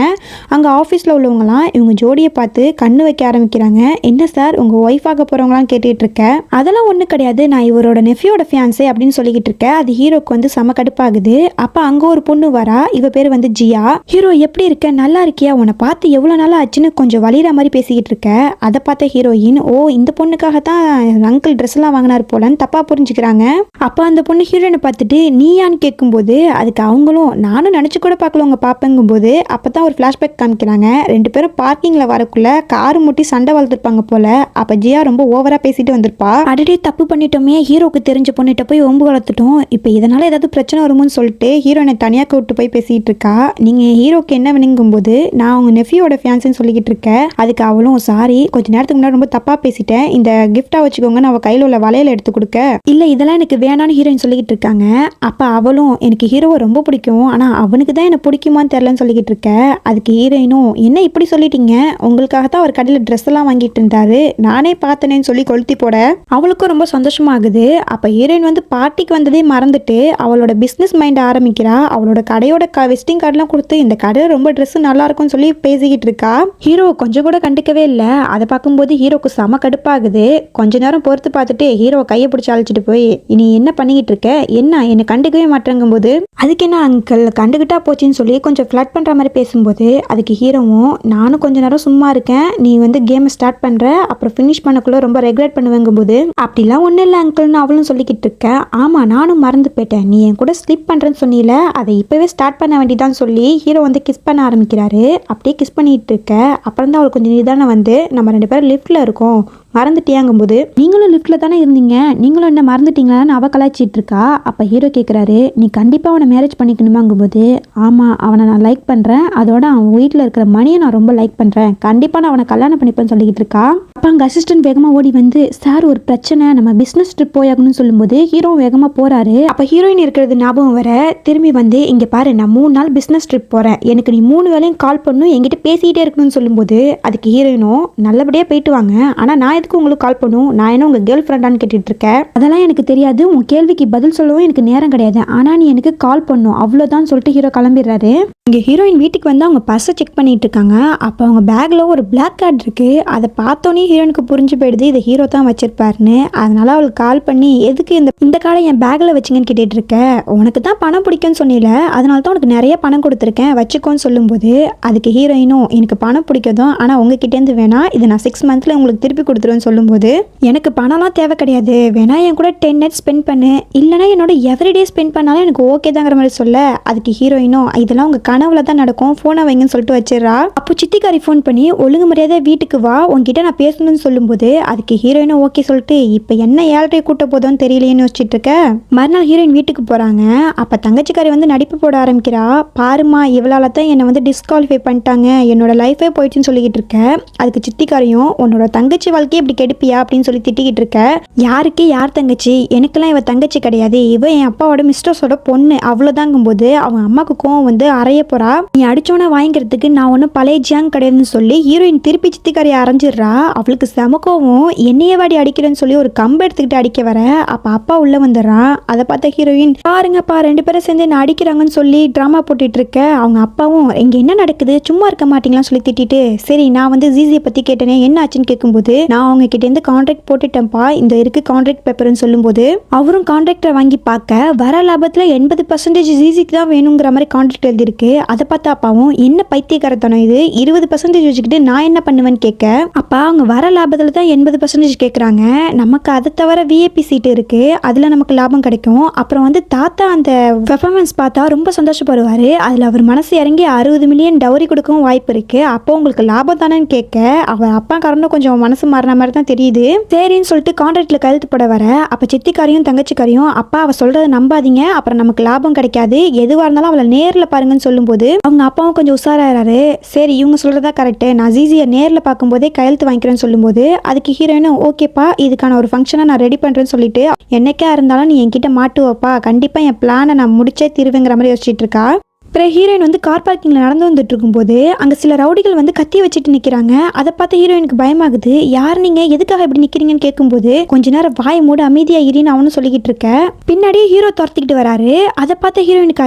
அங்க ஆபீஸ்ல உள்ளவங்கலாம் இவங்க ஜோடியை பார்த்து கண்ணு வைக்க ஆரம்பிக்கிறாங்க. என்ன சார் உங்க ஒய்ஃப் ஆக போறவங்களான்னு கேட்டுட்டு இருக்க. அதெல்லாம் ஒன்றும் கிடையாது, நான் இவரோட நெஃப்யோட ஃபியான்ஸே அப்படின்னு சொல்லிக்கிட்டு இருக்கேன். அது ஹீரோக்கு வந்து செம கடுப்பாகுது. அப்போ அங்கே ஒரு பொண்ணு வரா. இவ பேர் வந்து ஜியா. ஹீரோ எப்படி இருக்க நல்லா இருக்கியா, உன்னை பார்த்து எவ்வளோ நாள் ஆச்சுன்னு கொஞ்சம் வலிகிற மாதிரி பேசிக்கிட்டு இருக்க. அதை பார்த்த ஹீரோயின் ஓ இந்த பொண்ணுக்காக தான் அங்கிள் ட்ரெஸ் எல்லாம் வாங்கினார் போலன்னு தப்பா புரிஞ்சுக்கிறாங்க. அப்போ அந்த பொண்ணு ஹீரோயினை பார்த்துட்டு நீயான்னு கேட்கும்போது அதுக்கு அவங்களும் நானும் நினச்சி கூட பார்க்கல உங்க பாப்பங்கும் போது அப்போ தான் ஒரு ஃப்ளாஷ்பேக் காமிக்கிறாங்க. ரெண்டு பேரும் பார்க்கிங்கில் வரக்குள்ள காரு முட்டி சண்டை வளர்த்துருப்பாங்க போல. அப்போ ஜியா ரொம்ப ஓவரா பேசிட்டு வந்திருப்பாங்க. இருப்பா. அடடே தப்பு பண்ணிட்டோமே, ஹீரோக்கு தெரிஞ்ச பொண்ணிட்ட போய் ஒம்பு வளர்த்துட்டோம், இப்போ இதனால ஏதாவது பிரச்சனை வருமோன்னு சொல்லிட்டு ஹீரோனை தனியாக கூப்பிட்டு போய் பேசிட்டு இருக்கா. நீங்க ஹீரோக்கு என்ன வேணுங்கும் போது நான் அவங்க நெஃப்யூவோட ஃபியான்ஸ்னு சொல்லிக்கிட்டு இருக்கேன். அதுக்கு அவளும் சாரி, கொஞ்ச நேரத்துக்கு முன்னாடி ரொம்ப தப்பா பேசிட்டேன், இந்த கிஃப்டா வச்சுக்கோங்கன்னு அவ கையில உள்ள வளையல எடுத்து கொடுக்க, இல்ல இதெல்லாம் எனக்கு வேணான்னு ஹீரோயின் சொல்லிக்கிட்டு இருக்காங்க. அப்ப அவளும் எனக்கு ஹீரோவை ரொம்ப பிடிக்கும், ஆனா அவனுக்கு தான் என்ன பிடிக்குமான்னு தெரியலன்னு சொல்லிக்கிட்டு இருக்க. அதுக்கு ஹீரோயினும் என்ன இப்படி சொல்லிட்டீங்க, உங்களுக்காக தான் அவர் கடையில் ட்ரெஸ் எல்லாம் வாங்கிட்டு இருந்தாரு, நானே பார்த்தனேன்னு சொல்லி கொளுத்தி போட அவளுக்கும் ரொம்ப சந்தோஷமாகுது. அப்ப ஹீரோயின் வந்து பார்ட்டிக்கு வந்ததே மறந்துட்டு அவளோட பிசினஸ் மைண்ட் ஆரம்பிக்கிறா. அவளோட கடையோட விசிட்டிங் கார்டெல்லாம் கொடுத்து இந்த கடையில் ரொம்ப ட்ரெஸ் நல்லா இருக்கும்னு சொல்லி பேசிக்கிட்டு இருக்கா. ஹீரோ கொஞ்சம் கூட கண்டுக்கவே இல்லை. அதை பார்க்கும்போது ஹீரோக்கு செம கடுப்பாகுது. கொஞ்ச நேரம் பொறுத்து பார்த்துட்டு ஹீரோவை கையை பிடிச்சி அழைச்சிட்டு போய் இனி என்ன பண்ணிக்கிட்டு இருக்க, என்ன என்னை கண்டுக்கவே மாட்டேங்கும் போது அதுக்கு என்ன அங்கிள் கண்டுகிட்டா போச்சுன்னு சொல்லி கொஞ்சம் ஃப்ளட் பண்ற மாதிரி பேசும்போது அதுக்கு ஹீரோவும் நானும் கொஞ்ச நேரம் சும்மா இருக்கேன், நீ வந்து கேமை ஸ்டார்ட் பண்ற அப்புறம் ஃபினிஷ் பண்ணக்குள்ள ரொம்ப ரெகுலேட் பண்ணுவேங்கும் போது அப்படிலாம் ஒன்றும் இல்லை அங்கிள்னு அவளும் சொல்லிக்கிட்டு இருக்கேன். ஆமா நானும் மறந்து போயிட்டேன், நீ என் கூட ஸ்லிப் பண்றேன்னு சொன்னீல, அதை இப்பவே ஸ்டார்ட் பண்ண வேண்டியதான் சொல்லி ஹீரோ வந்து கிஸ் பண்ண ஆரம்பிக்கிறாரு. அப்படியே கிஸ் பண்ணிட்டு இருக்க அப்புறம் தான் அவளுக்கு கொஞ்சம் நிதானம் வந்து நம்ம 2 பேரும் லிஃப்ட்ல இருக்கோம் மறந்துட்டியாங்கும் போது நீங்களும் லிஃப்ட்ல தானே இருந்தீங்க, நீங்களும் என்ன மறந்துட்டீங்களான்னு அவ கலாய்ச்சிட்டு இருக்கா. அப்ப ஹீரோ கேட்குறாரு நீ கண்டிப்பா அவனை மேரேஜ் பண்ணிக்கணுமாங்கும் போது ஆமா அவனை நான் லைக் பண்றேன், அதோட அவன் வீட்டில் இருக்கிற மணியை நான் ரொம்ப லைக் பண்றேன், கண்டிப்பா நான் அவனை கல்யாணம் பண்ணிப்பேன்னு சொல்லிக்கிட்டு இருக்கா. அப்ப அங்க அசிஸ்டன்ட் வேகமா ஓடி வந்து சார் ஒரு பிரச்சனை, நம்ம பிசினஸ் ட்ரிப் போயாகணும்னு சொல்லும்போது ஹீரோ வேகமா போறாரு. அப்ப ஹீரோயின் இருக்கிறது ஞாபகம் வர திரும்பி வந்து இங்க பாரு நான் 3 நாள் பிசினஸ் ட்ரிப் போறேன், எனக்கு நீ 3 வேளையும் கால் பண்ணும் என்கிட்ட பேசிக்கிட்டே இருக்கணும்னு சொல்லும்போது அதுக்கு ஹீரோயினும் நல்லபடியா போயிட்டு வாங்க, ஆனா நான் எதுக்கு உங்களுக்கு கால் பண்ணும், நான் என்ன உங்க கேர்ள் ஃப்ரெண்டான்னு கேட்டுட்டு இருக்கேன், அதெல்லாம் எனக்கு தெரியாது, உன் கேள்விக்கு பதில் சொல்லவும் எனக்கு நேரம் கிடையாது, ஆனா நீ எனக்கு கால் பண்ணும் அவ்வளவுதான் சொல்லிட்டு ஹீரோ கிளம்பிடுறாரு. இங்கே ஹீரோயின் வீட்டுக்கு வந்து அவங்க பர்ஸை செக் பண்ணிட்டு இருக்காங்க. அப்போ அவங்க பேக்கில் ஒரு பிளாக் கார்டு இருக்கு. அதை பார்த்தோன்னே ஹீரோயினுக்கு புரிஞ்சு போயிடுது இதை ஹீரோ தான் வச்சிருப்பாருன்னு. அதனால அவளுக்கு கால் பண்ணி எதுக்கு இந்த கார்டை என் பேக்கில் வச்சிங்கன்னு கேட்டுட்டு இருக்க, உனக்கு தான் பணம் பிடிக்கும்னு சொன்னில, அதனால தான் உனக்கு நிறைய பணம் கொடுத்துருக்கேன் வச்சுக்கோன்னு சொல்லும்போது அதுக்கு ஹீரோயினும் எனக்கு பணம் பிடிக்கதும் ஆனால் உங்ககிட்டேருந்து வேணா இதை நான் 6 மந்த்ல உங்களுக்கு திருப்பி கொடுத்துருவேன்னு சொல்லும்போது எனக்கு பணம்லாம் தேவை கிடையாது, வேணா என் கூட 10 nights ஸ்பெண்ட் பண்ணு, இல்லைனா என்னோட எவ்ரிடே ஸ்பெண்ட் பண்ணாலும் எனக்கு ஓகே தாங்கிற மாதிரி சொல்ல அதுக்கு ஹீரோயினும் இதெல்லாம் உங்க கனவுல தான் நடக்கும், போனை வைங்கன்னு சொல்லிட்டு வச்சிடறா. அப்போ சித்திக்காரி ஃபோன் பண்ணி ஒழுங்கு மரியாதை வீட்டுக்கு வா, உன்கிட்ட நான் பேசணும்னு சொல்லும்போது அதுக்கு ஹீரோயினும் ஓகே சொல்லிட்டு இப்போ என்ன 7:30 கூட்ட போதும்னு தெரியலையேன்னு யோசிச்சுட்டு இருக்க. மறுநாள் ஹீரோயின் வீட்டுக்கு போறாங்க. அப்ப தங்கச்சிக்காரி வந்து நடிப்பு போட ஆரம்பிக்கிறா. பாருமா இவளால தான் என்னை வந்து டிஸ்குவாலிஃபை பண்ணிட்டாங்க, என்னோட லைஃபே போயிடுச்சுன்னு சொல்லிக்கிட்டு இருக்க. அதுக்கு சித்திக்காரியும் உன்னோட தங்கச்சி வாழ்க்கையை இப்படி கெடுப்பியா அப்படின்னு சொல்லி திட்டிக்கிட்டு இருக்க. யாருக்கு யார் தங்கச்சி, எனக்கெல்லாம் இவ தங்கச்சி கிடையாது, இவ என் அப்பாவோட மிஸ்டர்ஸோட பொண்ணு அவ்வளோதாங்கும் போது அவங்க அம்மாவுக்கு கோவம் வந்து அறைய போறா. நீ அடிச்சோன்னா வாங்கிக்கிறதுக்கு நான் ஒன்றும் பழைய ஜியாங் கிடையாதுன்னு சொல்லி ஹீரோயின் திருப்பி சித்திக்காரியை அரைஞ்சிடுறா. அவளுக்கு செம கோவம், என்னையே வாடி அடிக்கிறேன்னு சொல்லி ஒரு கம்பு எடுத்துக்கிட்டு அடிக்க வர அப்ப அப்பா உள்ள வந்துடுறான். அதை பார்த்த ஹீரோயின் பாருங்கப்பா 2 பேரும் சேர்ந்து என்ன அடிக்கிறாங்கன்னு சொல்லி டிராமா போட்டுட்டு இருக்க. அவங்க அப்பாவும் இங்க என்ன நடக்குது சும்மா இருக்க மாட்டீங்களான்னு சொல்லி திட்டிட்டு சரி நான் வந்து ஜிசியை பத்தி கேட்டேனே என்ன ஆச்சுன்னு கேட்கும்போது நான் அவங்க கிட்ட இருந்து கான்ட்ராக்ட் போட்டுட்டேன்ப்பா, இந்த இருக்கு கான்ட்ராக்ட் பேப்பர்னு சொல்லும்போது அவரும் கான்ட்ராக்டரை வாங்கி பார்க்க வர லாபத்துல 80% ஜிசிக்கு தான் வேணுங்கிற மாதிரி கான்ட்ராக்ட் எழுதிருக்கு. அதை பார்த்தா அப்பாவும் என்ன பைத்தியக்காரத்தனம் இது, 20% வச்சுக்கிட்டு நான் என்ன பண்ணுவேன்னு கேட்க அப்பா அவங்க வர லாபத்துல தான் 80% கேட்குறாங்க, நமக்கு அதை தவிர விஐபி சீட் இருக்கு, அதுல நமக்கு லாபம் கிடைக்கும். அப்புறம் வந்து தாத்தா அந்த பெர்ஃபார்மன்ஸ் பார்த்தா ரொம்ப சந்தோஷப்படுவாரு, அதுல அவர் மனசு இறங்கி 60 மில்லியன் டவுரி கொடுக்கவும் வாய்ப்பு இருக்கு, அப்போ உங்களுக்கு லாபம் தானேன்னு கேட்க அவர் அப்பா காரனும் கொஞ்சம் மனசு மாறின மாதிரி தான் தெரியுது. சரின்னு சொல்லிட்டு கான்ட்ராக்ட்ல கையெழுத்து போட வர அப்ப சித்திக்காரியும் தங்கச்சிக்காரியும் அப்பா அவ சொல்றதை நம்பாதீங்க, அப்புறம் நமக்கு லாபம் கிடைக்காது, எதுவா இருந்தாலும் அவளை நேர்ல பாருங்கன்னு சொல்லும்போது அவங்க அப்பாவும் கொஞ்சம் உஷாராரு. சரி இவங்க சொல்றதா கரெக்ட், நான் ஜிசியை நேர்ல பார்க்கும்போதே கையெழுத்து வாங்கிக்கிறேன்னு சொல்லும்போது அதுக்கு ஹீரோயினும் ஓகேப்பா இதுக்கான ஒரு ஃபங்க்ஷனை நான் ரெடி பண்றேன்னு சொல்லிட்டு என்னைக்கா இருந்தாலும் நீ என்கிட்ட மாட்டுவப்பா, கண்டிப்பா என் பிளானை நான் முடிச்சே தீருவேங்கிற மாதிரி யோசிச்சுட்டு இருக்கா. அப்புறம் ஹீரோயின் வந்து கார் பார்க்கிங்கில் நடந்து வந்துட்டு இருக்கும்போது அங்கே சில ரவுடிகள் வந்து கத்தி வச்சுட்டு நிற்கிறாங்க. அதை பார்த்து ஹீரோயினுக்கு பயமாகுது. யார் நீங்கள் எதுக்காக இப்படி நிற்கிறீங்கன்னு கேட்கும்போது கொஞ்ச நேரம் வாய் மூட அமைதியாக இரின்னு அவனும் சொல்லிக்கிட்டு இருக்க. பின்னாடியே ஹீரோ துரத்திக்கிட்டு வராரு. அதை பார்த்த ஹீரோயினுக்கு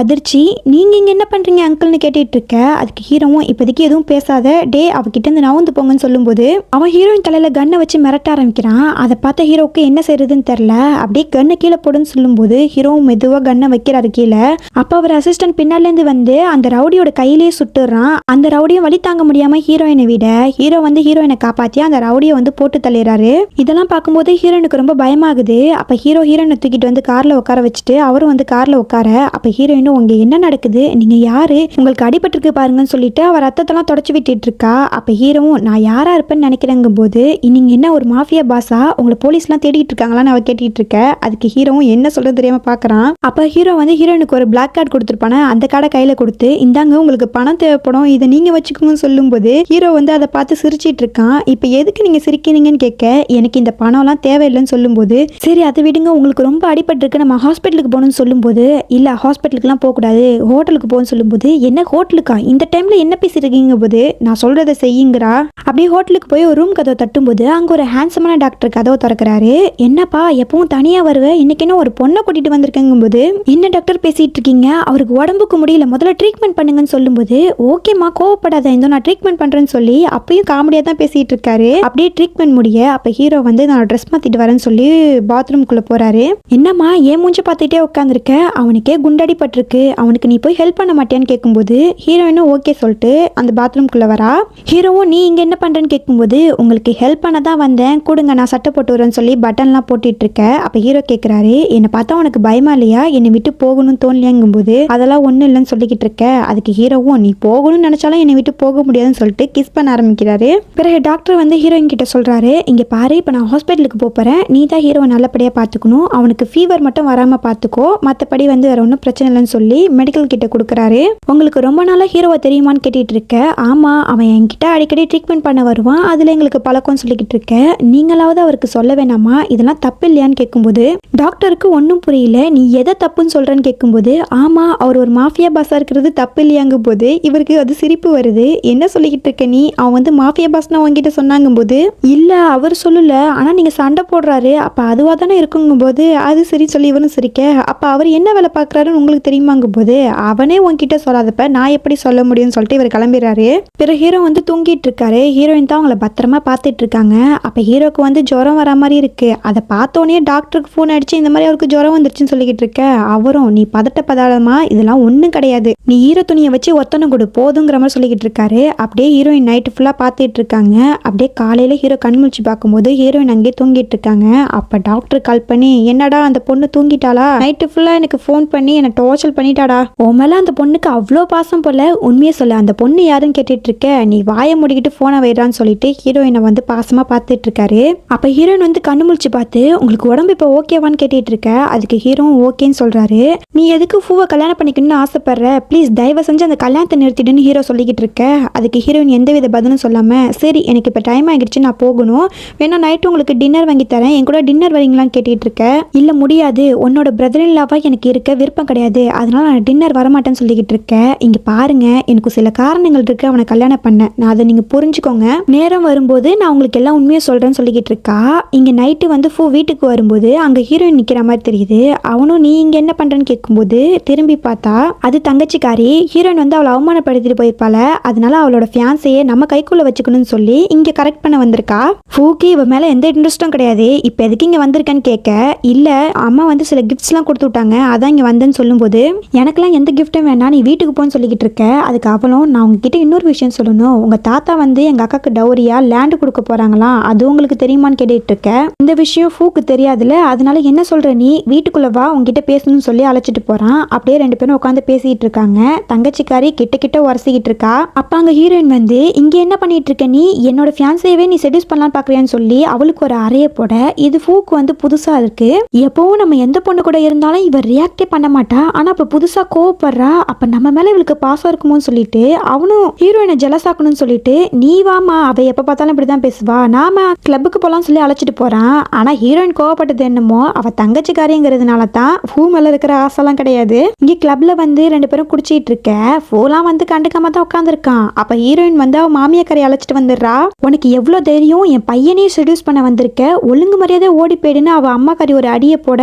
அதிர்ச்சி. நீங்கள் இங்கே என்ன பண்ணுறீங்க அங்கிள்னு கேட்டுட்டு இருக்க. அதுக்கு ஹீரோவும் இப்போதைக்கு எதுவும் பேசாத, டே அவகிட்ட இருந்து நவுந்து போங்கன்னு சொல்லும்போது அவன் ஹீரோயின் தலையில் கன்னை வச்சு மிரட்ட ஆரம்பிக்கிறான். அதை பார்த்த ஹீரோவுக்கு என்ன செய்யறதுன்னு தெரில. அப்படியே கண்ணை கீழே போடுன்னு சொல்லும்போது ஹீரோவும் மெதுவாக கன்னை வைக்கிறாரு கீழே. அப்போ அவர் அசிஸ்டன்ட் பின்னாலேருந்து வந்து வந்து அந்த ரவுடியோட கையிலேயே சுட்டுறான். அந்த ரவுடியும் வலி தாங்க முடியாம ஹீரோயினை விட ஹீரோ வந்து ஹீரோயினை காப்பாத்தி அந்த ரவுடியை வந்து போட்டு தள்ளிடுறாரு. இதெல்லாம் பார்க்கும்போது ஹீரோயினுக்கு ரொம்ப பயமாகுது. அப்ப ஹீரோயினை தூக்கிட்டு வந்து கார்ல உட்கார வச்சுட்டு அவரும் வந்து கார்ல உட்கார, அப்ப ஹீரோயினும் உங்க என்ன நடக்குது, நீங்க யாரு, உங்களுக்கு அடிபட்டிருக்கு பாருங்கன்னு சொல்லிட்டு அவர் ரத்தத்தெல்லாம் தொடச்சு விட்டுட்டு இருக்கா. அப்ப ஹீரோவும் நான் யாரா இருப்பேன்னு நினைக்கிறேங்கும் போது நீங்க என்ன ஒரு மாஃபியா பாஸா, உங்களை போலீஸ்லாம் தேடிட்டு இருக்காங்களான்னு அவ கேட்டுட்டு இருக்க. அதுக்கு ஹீரோவும் என்ன சொல்றது தெரியாம பாக்குறான். அப்ப ஹீரோ வந்து ஹீரோயினுக்கு ஒரு பிளாக் கார்டு கொடுத்துருப்பானே, அந்த கார்டை கையில கொடுத்து இந்தாங்க உங்களுக்கு பணம் தேவைப்படும், இதை நீங்க வச்சுக்கோங்கன்னு சொல்லும் போது ஹீரோ வந்து அதை பார்த்து சிரிச்சிட்டு இருக்கான். இப்ப எதுக்கு நீங்க சிரிக்கிறீங்கன்னு கேட்க, எனக்கு இந்த பணம்லாம் தேவையில்லைன்னு சொல்லும் போது சரி அதை விடுங்க, உங்களுக்கு ரொம்ப அடிபட்டு இருக்கு, நம்ம ஹாஸ்பிட்டலுக்கு போகணும்னு சொல்லும் போது இல்ல ஹாஸ்பிட்டலுக்குலாம் போக கூடாது, ஹோட்டலுக்கு போகணும்னு சொல்லும் போது என்ன ஹோட்டலுக்கா, இந்த டைம்ல என்ன பேசிருக்கீங்க போது நான் சொல்றதை செய்யுங்கிறா. அப்படியே ஹோட்டலுக்கு போய் ஒரு ரூம் கதவை தட்டும் போது அங்க ஒரு ஹேண்ட்ஸமான டாக்டர் கதவை திறக்கிறாரு. என்னப்பா எப்பவும் தனியா வருவேன், இன்னைக்கு என்ன ஒரு பொண்ணை கூட்டிட்டு வந்திருக்கேங்கும் போது என்ன டாக்டர் பேசிட்டு இருக்கீங்க, அவருக்கு உடம்புக்கு முடியல, முதல்ல ட்ரீட்மெண்ட் பண்ணுங்கன்னு சொல்லும் போது ஓகேமா கோவப்படாத, இந்த நான் ட்ரீட்மெண்ட் பண்றேன்னு சொல்லி அப்பயும் காமெடியா தான் பேசிட்டு இருக்காரு. அப்படியே ட்ரீட்மெண்ட் முடிய அப்ப ஹீரோ வந்து நான் ட்ரெஸ் மாத்திட்டு வரேன்னு சொல்லி பாத்ரூம்குள்ள போறாரு. என்னம்மா ஏன் மூஞ்சி பார்த்துட்டே உட்காந்துருக்க, அவனுக்கே குண்டடி பட்டிருக்கு, அவனுக்கு நீ போய் ஹெல்ப் பண்ண மாட்டியான்னு கேட்கும்போது ஹீரோயினும் ஓகே சொல்லிட்டு அந்த பாத்ரூம்குள்ள வரா. ஹீரோவும் நீ இங்க என்ன பண்றேன்னு கேட்கும்போது உங்களுக்கு ஹெல்ப் பண்ண தான் வந்தேன், கொடுங்க நான் சட்டை போட்டு வரேன்னு சொல்லி பட்டன்லாம் போட்டுட்டு இருக்க. அப்ப ஹீரோ கேட்கிறாரு என்னை பார்த்தா உனக்கு பயமா இல்லையா, என்னை விட்டு போகணும்னு தோணலையாங்கும் போது அதெல்லாம் ஒன்றும் இல்லைன்னு சொல்லிக்கிட்டு இருக்க. அதுக்கு ஹீரோவும் நீ போகணும்னு நினைச்சாலும் என்னை விட்டு போக முடியாதுன்னு சொல்லிட்டு கிஸ் பண்ண ஆரம்பிக்கிறாரு. பிறகு டாக்டர் வந்து ஹீரோயின் கிட்ட சொல்றாரு, இங்க பாரு இப்போ நான் ஹாஸ்பிட்டலுக்கு போறேன், நீ தான் ஹீரோவை நல்லபடியா பார்த்துக்கணும், அவனுக்கு ஃபீவர் மட்டும் வராம பார்த்துக்கோ, மற்றபடி வந்து வேற ஒன்றும் பிரச்சனை இல்லைன்னு சொல்லி மெடிக்கல் கிட்ட கொடுக்குறாரு. உங்களுக்கு ரொம்ப நாளா ஹீரோவை தெரியுமான்னு கேட்டுட்டு இருக்க. ஆமா அவன் என்கிட்ட அடிக்கடி ட்ரீட்மெண்ட் பண்ண வருவான், அதுல எங்களுக்கு பழக்கம்னு சொல்லிக்கிட்டு இருக்க, நீங்களாவது அவருக்கு சொல்ல வேணாமா, இதெல்லாம் தப்பு இல்லையான்னு கேட்கும்போது டாக்டருக்கு ஒன்றும் புரியல, நீ எதை தப்புன்னு சொல்றேன்னு கேட்கும்போது ஆமா அவர் ஒரு மாஃபியா பாஸா இருக்கிறது தப்பு இல்லையாங்கும் போது இவருக்கு அது சிரிப்பு வருது. என்ன சொல்லிக்கிட்டு இருக்க நீ, அவன் வந்து மாஃபியா பாஸ்னா உங்ககிட்ட சொன்னாங்கும் போது இல்ல அவர் சொல்லல, ஆனா நீங்க சண்டை போடுறாரு அப்ப அதுவா தானே இருக்குங்கும் போது அது சரி சொல்லி இவனும் சிரிக்க. அப்ப அவர் என்ன வேலை பார்க்கறாருன்னு உங்களுக்கு தெரியுமாங்கும் போது அவனே உங்ககிட்ட சொல்லாதப்ப நான் எப்படி சொல்ல முடியும்னு சொல்லிட்டு இவர் கிளம்பிடுறாரு. பிறகு ஹீரோ வந்து தூங்கிட்டு இருக்காரு. ஹீரோயின் தான் அவங்கள பத்திரமா பார்த்துட்டு இருக்காங்க. அப்ப ஹீரோக்கு வந்து ஜுரம் வர மாதிரி இருக்கு. அதை பார்த்தோன்னே டாக்டருக்கு ஃபோன் அடிச்சு இந்த மாதிரி அவருக்கு ஜுரம் வந்துருச்சுன்னு சொல்லிக்கிட்டு இருக்க. அவரும் நீ பதட்டப்படாதமா, இதெல்லாம் ஒன்றும் கிடையாது, நீ ஈர துணியை வச்சு ஒத்தனை கொடு போதுங்கிற மாதிரி சொல்லிக்கிட்டு இருக்காரு. அப்படியே ஹீரோயின் நைட்டு ஃபுல்லாக பார்த்துட்டு இருக்காங்க. அப்படியே காலையில் ஹீரோ கண்முழிச்சு பார்க்கும்போது ஹீரோயின் அங்கேயே தூங்கிட்டு இருக்காங்க. அப்போ டாக்டர் கால் பண்ணி என்னடா அந்த பொண்ணு தூங்கிட்டாளா, நைட்டு ஃபுல்லாக எனக்கு ஃபோன் பண்ணி என்னை டார்ச்சர் பண்ணிட்டாடா, உன் மேலே அந்த பொண்ணுக்கு அவ்வளோ பாசம் போல, உண்மையை சொல்ல அந்த பொண்ணு யாருன்னு கேட்டுட்டு இருக்க, நீ வாயை முடிக்கிட்டு ஃபோனை வைடான்னு சொல்லிட்டு ஹீரோயினை வந்து பாசமாக பார்த்துட்டு இருக்காரு. அப்போ ஹீரோயின் வந்து கண்ணு முழிச்சு பார்த்து உங்களுக்கு உடம்பு இப்போ ஓகேவான்னு கேட்டுட்டு இருக்க. அதுக்கு ஹீரோவும் ஓகேன்னு சொல்றாரு. நீ எதுக்கு பூவை கல்யாணம் பண்ணிக்கணும்னு ஆசைப்படுற, ப்ளீஸ் தயவு செஞ்சு அந்த கல்யாணத்தை நிறுத்திடுன்னு ஹீரோ சொல்லிக்கிட்டு இருக்க. அதுக்கு ஹீரோயின் எந்தவித பதிலும் சொல்லாம சரி எனக்கு இப்போ டைம் ஆகிடுச்சு நான் போகணும், வேணா நைட்டு உங்களுக்கு டின்னர் வாங்கி தரேன், என் கூட டின்னர் வரீங்களான்னு கேட்டுட்டு இருக்க. இல்ல முடியாது, உன்னோட பிரதர் இல்லாவா எனக்கு இருக்க விருப்பம் கிடையாது, அதனால நான் டின்னர் வரமாட்டேன்னு சொல்லிக்கிட்டு இருக்கேன். இங்க பாருங்க எனக்கு சில காரணங்கள் இருக்கு அவனை கல்யாணம் பண்ண, நான் அதை நீங்க புரிஞ்சுக்கோங்க, நேரம் வரும்போது நான் உங்களுக்கு எல்லாம் உண்மையை சொல்றேன்னு சொல்லிக்கிட்டு இருக்கா. இங்க நைட்டு வந்து பூ வீட்டுக்கு வரும்போது அங்க ஹீரோயின் நிக்கிற மாதிரி தெரியுது. அவனும் நீ இங்க என்ன பண்றேன்னு கேட்கும்போது திரும்பி பார்த்தா அது தங்கச்சிக்காரி. ஹீரோயின் வந்து அவளை அவமானப்படுத்திட்டு போயிருப்பாள, அதனால அவளோட ஃபியான்ஸையே நம்ம கைக்குள்ள வச்சுக்கணும்னு சொல்லி இங்க கரெக்ட் பண்ண வந்திருக்கா. பூக்கு இவ மேல எந்த இன்ட்ரெஸ்டும் கிடையாது, இப்ப எதுக்கு இங்க வந்திருக்கேன்னு கேட்க, இல்ல அம்மா வந்து சில கிஃப்ட்ஸ் எல்லாம் கொடுத்து விட்டாங்க அதான் இங்க வந்தேன்னு சொல்லும் போது எனக்கெல்லாம் எந்த கிஃப்டும் வேணாம் நீ வீட்டுக்கு போன்னு சொல்லிக்கிட்டு இருக்க. அதுக்கு அவளும் நான் உங்ககிட்ட இன்னொரு விஷயம் சொல்லணும், உங்க தாத்தா வந்து எங்க அக்காக்கு டவுரியா லேண்டு கொடுக்க போறாங்களாம், அது உங்களுக்கு தெரியுமான்னு கேட்டுட்டு இருக்க. இந்த விஷயம் பூக்கு தெரியாதுல, அதனால என்ன சொல்ற நீ வீட்டுக்குள்ள வா உங்ககிட்ட பேசணும்னு சொல்லி அழைச்சிட்டு போறான். அப்படியே ரெண்டு பேரும் உட்காந்து பேசிட்டு இருக்காங்க. தங்கச்சிக்காரி கிட்ட கிட்ட உரசிக்கிட்டு இருக்கா. அப்ப அங்க ஹீரோயின் வந்து இங்க என்ன பண்ணிட்டு இருக்க நீ, என்னோட ஃபியான்சேவே நீ செடியூஸ் பண்ணலாம் பாக்குறியான்னு சொல்லி அவளுக்கு ஒரு அறைய போட. இது பூக்கு வந்து புதுசா இருக்கு. எப்பவும் நம்ம எந்த பொண்ணு கூட இருந்தாலும் இவ ரியாக்டே பண்ண மாட்டா, ஆனா இப்ப புதுசா கோவப்படுறா, அப்ப நம்ம மேல இவளுக்கு பாசம் இருக்குமோன்னு சொல்லிட்டு அவனும் ஹீரோயினை ஜெலசாக்கணும்னு சொல்லிட்டு நீ வாமா, அவ எப்ப பார்த்தாலும் இப்படிதான் பேசுவா, நாம கிளப்புக்கு போலாம் சொல்லி அழைச்சிட்டு போறான். ஆனா ஹீரோயின் கோவப்பட்டது என்னமோ அவ தங்கச்சிக்காரிங்கிறதுனால தான், பூ மேல இருக்கிற ஆசைலாம் கிடையாது. இங்க கிளப்ல வந்து ரெண்டு பேரும் குடிச்சிட்டு இருக்க. பூலாம் வந்து கண்டுக்காம தான் உட்காந்துருக்கான். அப்ப ஹீரோயின் வந்து அவ மாமியாக்காரி அழைச்சிட்டு வந்துடுறா. உனக்கு எவ்வளவு தைரியம், என் பையனையும் செடியூஸ் பண்ண வந்திருக்க, ஒழுங்கு மரியாதை ஓடி போயிடுன்னு அவ அம்மாக்காரி ஒரு அடியை போட,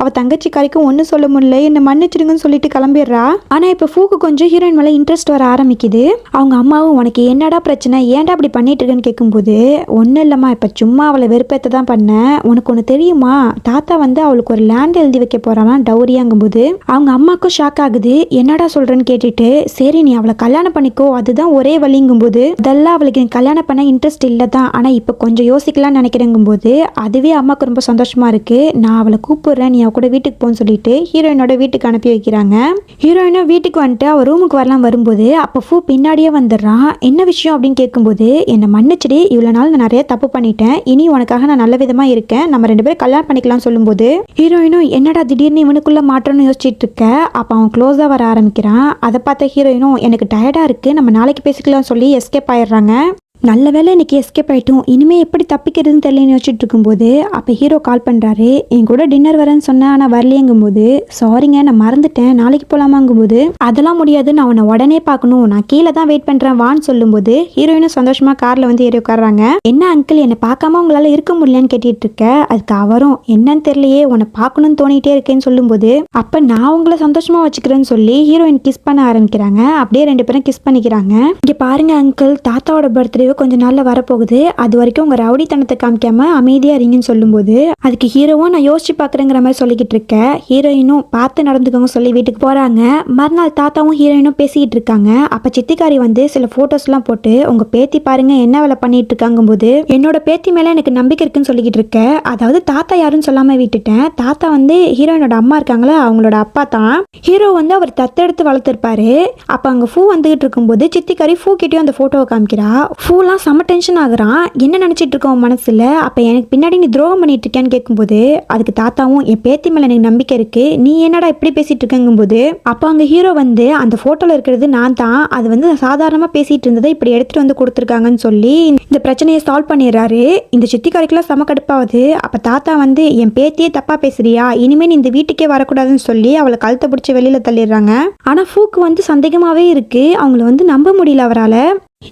அவ தங்கச்சிக்காரிக்கும் ஒன்னும் சொல்ல முடியல, என்ன மன்னிச்சிடுங்கன்னு சொல்லிட்டு கிளம்பிடுறா. ஆனா இப்ப பூக்கு கொஞ்சம் ஹீரோயின் மேல இன்ட்ரெஸ்ட் வர ஆரம்பிக்குது. அவங்க அம்மாவும் உனக்கு என்னடா பிரச்சனை, ஏன்டா அப்படி பண்ணிட்டு இருக்கேன்னு கேட்கும்போது ஒன்னும் இல்லம்மா இப்ப சும்மா அவளை வெறுப்பேத்த தான் பண்ணேன், உனக்கு ஒண்ணு தெரியுமா, தாத்தா வந்து அவளுக்கு ஒரு லேண்ட் எழுதி வைக்க போறானா டவுரியாங்கும் போது அவங்க அம்மாக்கும் ஷாக் ஆகுது. என்னடா என்னடா சொல்றேன்னு கேட்டுட்டு சரி நீ அவளை கல்யாணம் பண்ணிக்கோ அதுதான் ஒரே வழிங்கும்போது அதெல்லாம் அவளுக்கு கல்யாணம் பண்ண இன்ட்ரெஸ்ட் இல்லை தான், ஆனா இப்போ கொஞ்சம் யோசிக்கலாம்னு நினைக்கிறேங்கும்போது அதுவே அம்மாவுக்கு ரொம்ப சந்தோஷமா இருக்கு. நான் அவளை கூப்பிடுறேன், நீ அவ கூட வீட்டுக்கு போன்னு சொல்லிட்டு ஹீரோயினோட வீட்டுக்கு அனுப்பி வைக்கிறாங்க. ஹீரோயினும் வீட்டுக்கு வந்துட்டு அவ ரூமுக்கு வரலாம் வரும்போது அப்போ ஃபூ பின்னாடியே வந்துடுறான். என்ன விஷயம் அப்படின்னு கேட்கும்போது என்னை மன்னிச்சிடு, இவ்வளோ நாள் நான் நிறைய தப்பு பண்ணிட்டேன், இனி உனக்காக நான் நல்ல விதமா இருக்கேன், நம்ம 2 பேரும் கல்யாணம் பண்ணிக்கலாம் சொல்லும்போது ஹீரோயினும் என்னடா திடீர்னு இவனுக்குள்ள மாற்றம்னு யோசிச்சுட்டு இருக்க. அப்போ அவன் க்ளோஸாக வர ஆரம்பிக்கிறான். அதை பார்த்த ஹீரோயினும் எனக்கு டயர்டா இருக்கு, நம்ம நாளைக்கு பேசிக்கலாம் சொல்லி எஸ்கேப் ஆயிடுறாங்க. நல்ல வேலை இன்னைக்கு எஸ்கேப் ஆகிட்டோம், இனிமேல் எப்படி தப்பிக்கிறதுன்னு தெரியலன்னு யோசிச்சுட்டு இருக்கும்போது அப்போ ஹீரோ கால் பண்ணுறாரு. என் கூட டின்னர் வரேன்னு சொன்னேன் ஆனால் வரலையேங்கும்போது சாரிங்க நான் மறந்துட்டேன், நாளைக்கு போகலாமாங்கும்போது அதெல்லாம் முடியாது, நான் உன்னை உடனே பார்க்கணும், நான் கீழே தான் வெயிட் பண்ணுறேன் வான்னு சொல்லும்போது ஹீரோயினும் சந்தோஷமாக காரில் வந்து ஏறி உட்காடுறாங்க. என்ன அங்கிள் என்னை பார்க்காம உங்களால் இருக்க முடியலன்னு கேட்டுட்டு இருக்க. அதுக்கு அவரும் என்னன்னு தெரியலையே உன்னை பார்க்கணும்னு தோணிகிட்டே இருக்கேன்னு சொல்லும்போது அப்போ நான் உங்களை சந்தோஷமாக வச்சுக்கிறேன்னு சொல்லி ஹீரோயின் கிஸ் பண்ண ஆரம்பிக்கிறாங்க. அப்படியே 2 பேரும் கிஸ் பண்ணிக்கிறாங்க. இங்கே பாருங்க அங்கிள், தாத்தாவோட பர்த்டே கொஞ்ச நாள்ல வரப்போகுது, அது வரைக்கும் உங்க ரவுடித்தனத்தை காமிக்காம அமைதியா இருங்கன்னு சொல்லும்போது அதுக்கு ஹீரோவும் நான் யோசிச்சு பாக்குறேங்கிற மாதிரி சொல்லிக்கிட்டு இருக்க. ஹீரோயினும் பார்த்து நடந்துக்கோங்க சொல்லி வீட்டுக்கு போறாங்க. மறுநாள் தாத்தாவும் ஹீரோயினும் பேசிக்கிட்டு இருக்காங்க. அப்ப சித்திக்காரி வந்து சில போட்டோஸ் எல்லாம் போட்டு உங்க பேத்தி பாருங்க என்ன வேலை பண்ணிட்டு இருக்காங்கும் போது என்னோட பேத்தி மேல எனக்கு நம்பிக்கை இருக்குன்னு சொல்லிக்கிட்டு இருக்க. அதாவது தாத்தா யாருன்னு சொல்லாம விட்டுட்டேன். தாத்தா வந்து ஹீரோயினோட அம்மா இருக்காங்களா அவங்களோட அப்பா தான். ஹீரோ வந்து அவர் தத்தெடுத்து வளர்த்திருப்பாரு. அப்ப அங்க ஃபூ வந்துகிட்டு இருக்கும்போது சித்திக்காரி ஃபூ கிட்டயும் அந்த போட்டோவை காமிக்கிறா. ஃபூலாம் செம்ம டென்ஷன் ஆகுறான். என்ன நினைச்சிட்டு இருக்கோம் மனசுல, அப்ப எனக்கு பின்னாடி நீ துரோகம் பண்ணிட்டு இருக்கேன்னு கேட்கும்போது அதுக்கு தாத்தாவும் என் பேத்தி மேல எனக்கு நம்பிக்கை இருக்கு, நீ என்னடா இப்படி பேசிட்டு இருக்கங்கும்போது அப்ப அங்க ஹீரோ வந்து அந்த போட்டோல இருக்கிறது நான் தான், அது வந்து சாதாரணமா பேசிட்டு இருந்ததை இப்படி எடுத்துட்டு வந்து கொடுத்துருக்காங்கன்னு சொல்லி இந்த பிரச்சனையை சால்வ் பண்ணிடுறாரு. இந்த சித்திக்காரிக்கெல்லாம் செம கடுப்பாவது. அப்ப தாத்தா வந்து என் பேத்தியே தப்பா பேசுறியா, இனிமே நீ இந்த வீட்டுக்கே வரக்கூடாதுன்னு சொல்லி அவளை கழுத்தை பிடிச்சி வெளியில தள்ளிடுறாங்க. ஆனா ஃபூக்கு வந்து சந்தேகமாவே இருக்கு, அவங்கள வந்து நம்ப முடியல அவரால்.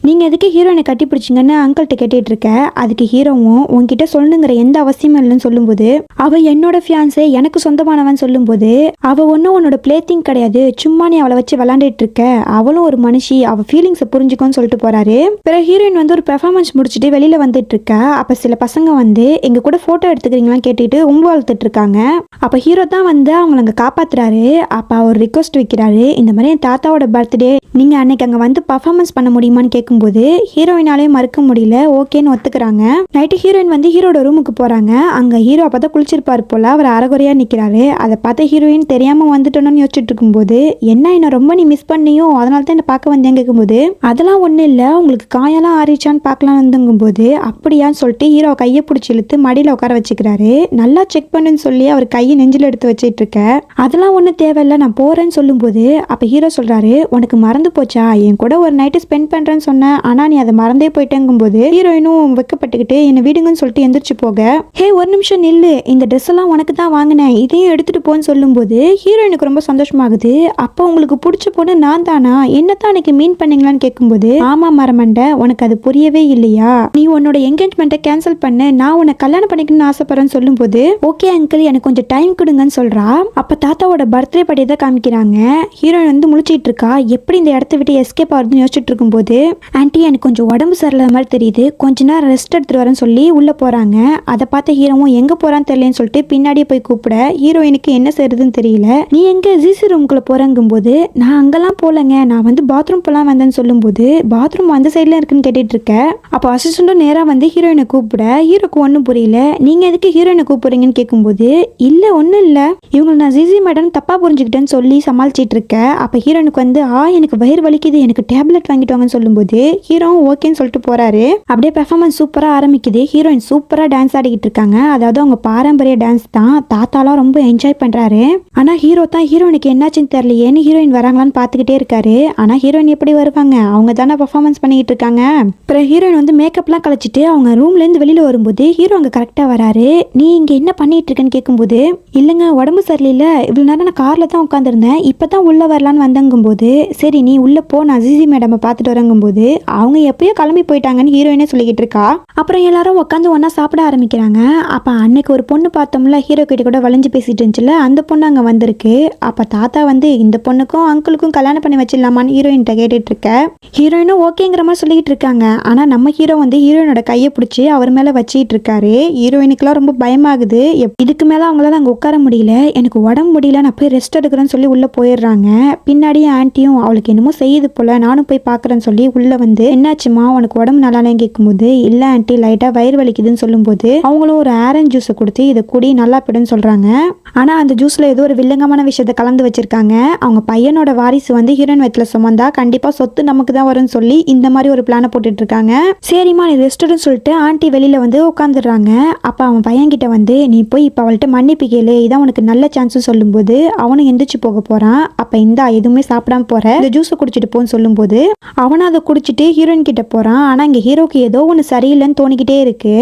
நீங்கள் எதுக்கு ஹீரோயினை கட்டி பிடிச்சிங்கன்னு அங்கிள்கிட்ட கேட்டுட்டு இருக்க. அதுக்கு ஹீரோவும் உன்கிட்ட சொல்லணுங்கிற எந்த அவசியமும் இல்லைன்னு சொல்லும்போது அவள் என்னோட ஃபியான்ஸே எனக்கு சொந்தமானவன் சொல்லும்போது அவள் ஒன்றும் உன்னோட பிளேத்திங் கிடையாது, சும்மா நீ அவளை வச்சு விளாண்டுட்டு இருக்க, அவளும் ஒரு மனுஷி, அவள் ஃபீலிங்ஸை புரிஞ்சுக்கோன்னு சொல்லிட்டு போறாரு. பிறகு ஹீரோயின் வந்து ஒரு பெர்ஃபார்மன்ஸ் முடிச்சுட்டு வெளியில வந்துட்டு இருக்க. அப்போ சில பசங்க வந்து எங்க கூட ஃபோட்டோ எடுத்துக்கிறீங்களான்னு கேட்டுட்டு உங்க வளர்த்துட்டு இருக்காங்க. அப்போ ஹீரோ தான் வந்து அவங்களை அங்கே காப்பாத்துறாரு. அப்போ அவர் ரிக்வஸ்ட் வைக்கிறாரு, இந்த மாதிரி என் தாத்தாவோட பர்த்டே நீங்கள் அன்னைக்கு அங்கே வந்து பர்ஃபார்மன்ஸ் பண்ண முடியுமான்னு கேட்கும்போது ஹீரோயினாலே மறுக்க முடியல, ஓகேன்னு ஒத்துக்கிறாங்க. நைட்டு ஹீரோயின் வந்து ஹீரோட ரூமுக்கு போறாங்க. அங்க ஹீரோ அப்பதான் குளிச்சிருப்பாரு போல, அவர் அரைகுறையா நிக்கிறாரு. அதை பார்த்து ஹீரோயின் தெரியாம வந்துட்டோன்னு யோசிச்சுட்டு இருக்கும்போது என்ன என்ன ரொம்ப நீ மிஸ் பண்ணியோ அதனால தான் என்ன பார்க்க வந்தேன் கேட்கும்போது அதெல்லாம் ஒன்றும் இல்லை, உங்களுக்கு காயெல்லாம் ஆறிச்சான்னு பார்க்கலாம் வந்துங்கும்போது அப்படியான்னு சொல்லிட்டு ஹீரோ கையை பிடிச்சி இழுத்து மடியில் உட்கார வச்சுக்கிறாரு. நல்லா செக் பண்ணுன்னு சொல்லி அவர் கையை நெஞ்சில் எடுத்து வச்சிட்டு இருக்க. அதெல்லாம் ஒன்றும் தேவையில்லை நான் போறேன்னு சொல்லும்போது அப்போ ஹீரோ சொல்றாரு, உனக்கு மறந்து போச்சா, என் கூட ஒரு நைட்டு ஸ்பெண்ட் பண்றேன்னு சொன்னேன், ஆனா நீ அதை மறந்தே போயிட்டேங்கும்போது ஹீரோயினும் வெக்கப்பட்டுக்கிட்டு என்ன விடுங்கன்னு சொல்லிட்டு எந்திரிச்சு போக, ஹே ஒரு நிமிஷம் நில்லு, இந்த ட்ரெஸ் எல்லாம் உனக்கு தான் வாங்கினேன், இதையும் எடுத்துட்டு போன்னு சொல்லும்போது ஹீரோயினுக்கு ரொம்ப சந்தோஷமாகுது. அப்போ உங்களுக்கு பிடிச்ச பொண்ணு நான் தானா, என்னத்தான் எனக்கு மீன் பண்ணீங்களான்னு கேட்கும்போது ஆமா மரமண்டை, உனக்கு அது புரியவே இல்லையா, நீ உன்னோட என்கேஜ்மெண்ட்டை கேன்சல் பண்ண, நான் உன்னை கல்யாணம் பண்ணிக்கணும்னு ஆசைப்படுறேன்னு சொல்லும்போது ஓகே அங்கிள் எனக்கு கொஞ்சம் டைம் கொடுங்கன்னு சொல்றா. அப்ப தாத்தாவோட பர்த்டே பார்ட்டி தான் காமிக்கிறாங்க. ஹீரோயின் வந்து முழிச்சிட்டு இருக்கா, எப்படி இந்த இடத்த விட்டு எஸ்கேப் ஆகுதுன்னு யோசிச்சுட்டு இருக்கும்போது ஆன்ட்டி எனக்கு கொஞ்சம் உடம்பு சரியில்லாத மாதிரி தெரியுது, கொஞ்ச நேரம் ரெஸ்ட் எடுத்துட்டு வரேன்னு சொல்லி உள்ள போறாங்க. அதை பார்த்த ஹீரோவும் எங்க போறான்னு தெரியலன்னு சொல்லிட்டு பின்னாடியே போய் கூப்பிட ஹீரோயினுக்கு என்ன செய்யறதுன்னு தெரியல. நீ எங்க ஜிசி ரூம்குள்ள போறங்கும்போது நான் அங்கெல்லாம் போலங்க, நான் வந்து பாத்ரூம் போலாம் வந்தேன்னு சொல்லும்போது பாத்ரூம் அந்த சைட்ல இருக்குன்னு கேட்டுட்டு இருக்க. அப்போ அசிஸ்டண்டும் நேரா வந்து ஹீரோயினை கூப்பிட ஹீரோக்கு ஒன்றும் புரியல. நீங்க எதுக்கு ஹீரோயினை கூப்பிடுறீங்கன்னு கேட்கும்போது இல்ல ஒன்றும் இல்லை, இவங்க நான் ஜிசி மேடம் தப்பா புரிஞ்சுக்கிட்டேன்னு சொல்லி சமாளிச்சிட்டு இருக்க. அப்போ ஹீரோனுக்கு வந்து எனக்கு வயிறு வலிக்குது, எனக்கு டேப்லெட் வாங்கிட்டு வாங்கன்னு சொல்லும்போது ஹீரோவும் ஓகேன்னு சொல்லிட்டு போறாரு. அப்படியே பெர்ஃபார்மன்ஸ் சூப்பரா ஆரம்பிக்குது. ஹீரோயின் சூப்பரா டான்ஸ் ஆடிக்கிட்டு இருக்காங்க. அதாவது அவங்க பாரம்பரிய டான்ஸ் தான். தாத்தாலாம் ரொம்ப என்ஜாய் பண்றாரு. ஆனா ஹீரோ தான் ஹீரோயினுக்கு என்னாச்சுன்னு தெரியலையேன்னு ஹீரோயின் வராங்களான்னு பாத்துக்கிட்டே இருக்காரு. ஆனா ஹீரோயின் எப்படி வருவாங்க, அவங்க தானே பெர்ஃபார்மன்ஸ் பண்ணிக்கிட்டு இருக்காங்க. அப்புறம் ஹீரோயின் வந்து மேக்கப்லாம் கழிச்சிட்டு அவங்க ரூம்ல இருந்து வெளியில வரும்போது ஹீரோ அங்க கரெக்டா வராரு. நீ இங்க என்ன பண்ணிட்டு இருக்கேன்னு கேட்கும்போது இல்லைங்க உடம்பு சரியில்லை, இவ்வளவு நேரம் நான் கார்ல தான் உட்காந்துருந்தேன், இப்பதான் உள்ள வரலான்னு வந்தங்கும்போது சரி நீ உள்ள போ நான் ஜிசி மேடம் பார்த்துட்டு வரங்கும்போது சொல்லும்போது அவங்க எப்பயோ கிளம்பி போயிட்டாங்கன்னு ஹீரோயினே சொல்லிக்கிட்டு இருக்கா. அப்புறம் எல்லாரும் உட்காந்து ஒன்றா சாப்பிட ஆரம்பிக்கிறாங்க. அப்போ அன்னைக்கு ஒரு பொண்ணு பார்த்தோம்ல, ஹீரோ கிட்ட கூட வளைஞ்சு பேசிட்டு இருந்துச்சுல, அந்த பொண்ணு அங்கே வந்திருக்கு. அப்போ தாத்தா வந்து இந்த பொண்ணுக்கும் அங்கிளுக்கும் கல்யாணம் பண்ணி வச்சிடலாமான்னு ஹீரோயின்கிட்ட கேட்டுட்டு இருக்க. ஹீரோயினும் ஓகேங்கிற மாதிரி சொல்லிட்டு இருக்காங்க. ஆனால் நம்ம ஹீரோ வந்து ஹீரோயினோட கையை பிடிச்சி அவர் மேலே வச்சிட்டு இருக்காரு. ஹீரோயினுக்குலாம் ரொம்ப பயமாகுது. இதுக்கு மேலே அவங்களால அங்கே உட்கார முடியல, எனக்கு உடம்பு முடியல, நான் போய் ரெஸ்ட் எடுக்கிறேன்னு சொல்லி உள்ளே போயிடுறாங்க. பின்னாடியே ஆன்ட்டியும் அவளுக்கு என்னமோ செய்யுது போல, நானும் போய் பார்க்குறேன்னு சொல்லி உள்ளே வந்து என்னாச்சுமா உனக்கு உடம்பு நல்லாலேன்னு கேட்கும்போது இல்லை ஆன்ட்டி லைட்டாக வயிறு வலிக்குதுன்னு சொல்லும்போது அவங்களும் ஒரு ஆரஞ்சு ஜூஸை கொடுத்து இதை குடி நல்லா போயிடுன்னு சொல்கிறாங்க. ஆனால் அந்த ஜூஸில் ஏதோ ஒரு வில்லங்கமான விஷயத்தை கலந்து வச்சிருக்காங்க. அவங்க பையனோட வாரிசு வந்து ஹீரோயின் வயிற்றுல சுமந்தா கண்டிப்பாக சொத்து நமக்கு தான் வரும்னு சொல்லி இந்த மாதிரி ஒரு பிளானை போட்டுட்டு இருக்காங்க. சரிம்மா நீ ரெஸ்ட்னு சொல்லிட்டு ஆன்ட்டி வெளியில் வந்து உட்காந்துடுறாங்க. அப்போ அவன் பையன்கிட்ட வந்து நீ போய் இப்போ அவள்கிட்ட மன்னிப்பு கேளு, இதான் உனக்கு நல்ல சான்ஸ் சொல்லும்போது அவனும் எந்திரிச்சு போக போகிறான். அப்போ இந்தா எதுவுமே சாப்பிடாம போகிற, இந்த ஜூஸை குடிச்சிட்டு போன்னு சொல்லும்போது அவனும் அதை குடிச்சிட்டு ஹீரோயின் கிட்ட போகிறான். ஆனால் இங்கே ஹீரோக்கு ஏதோ ஒன்று சரியில்லைன்னு தோணிக்கிட்டே இருக்கு.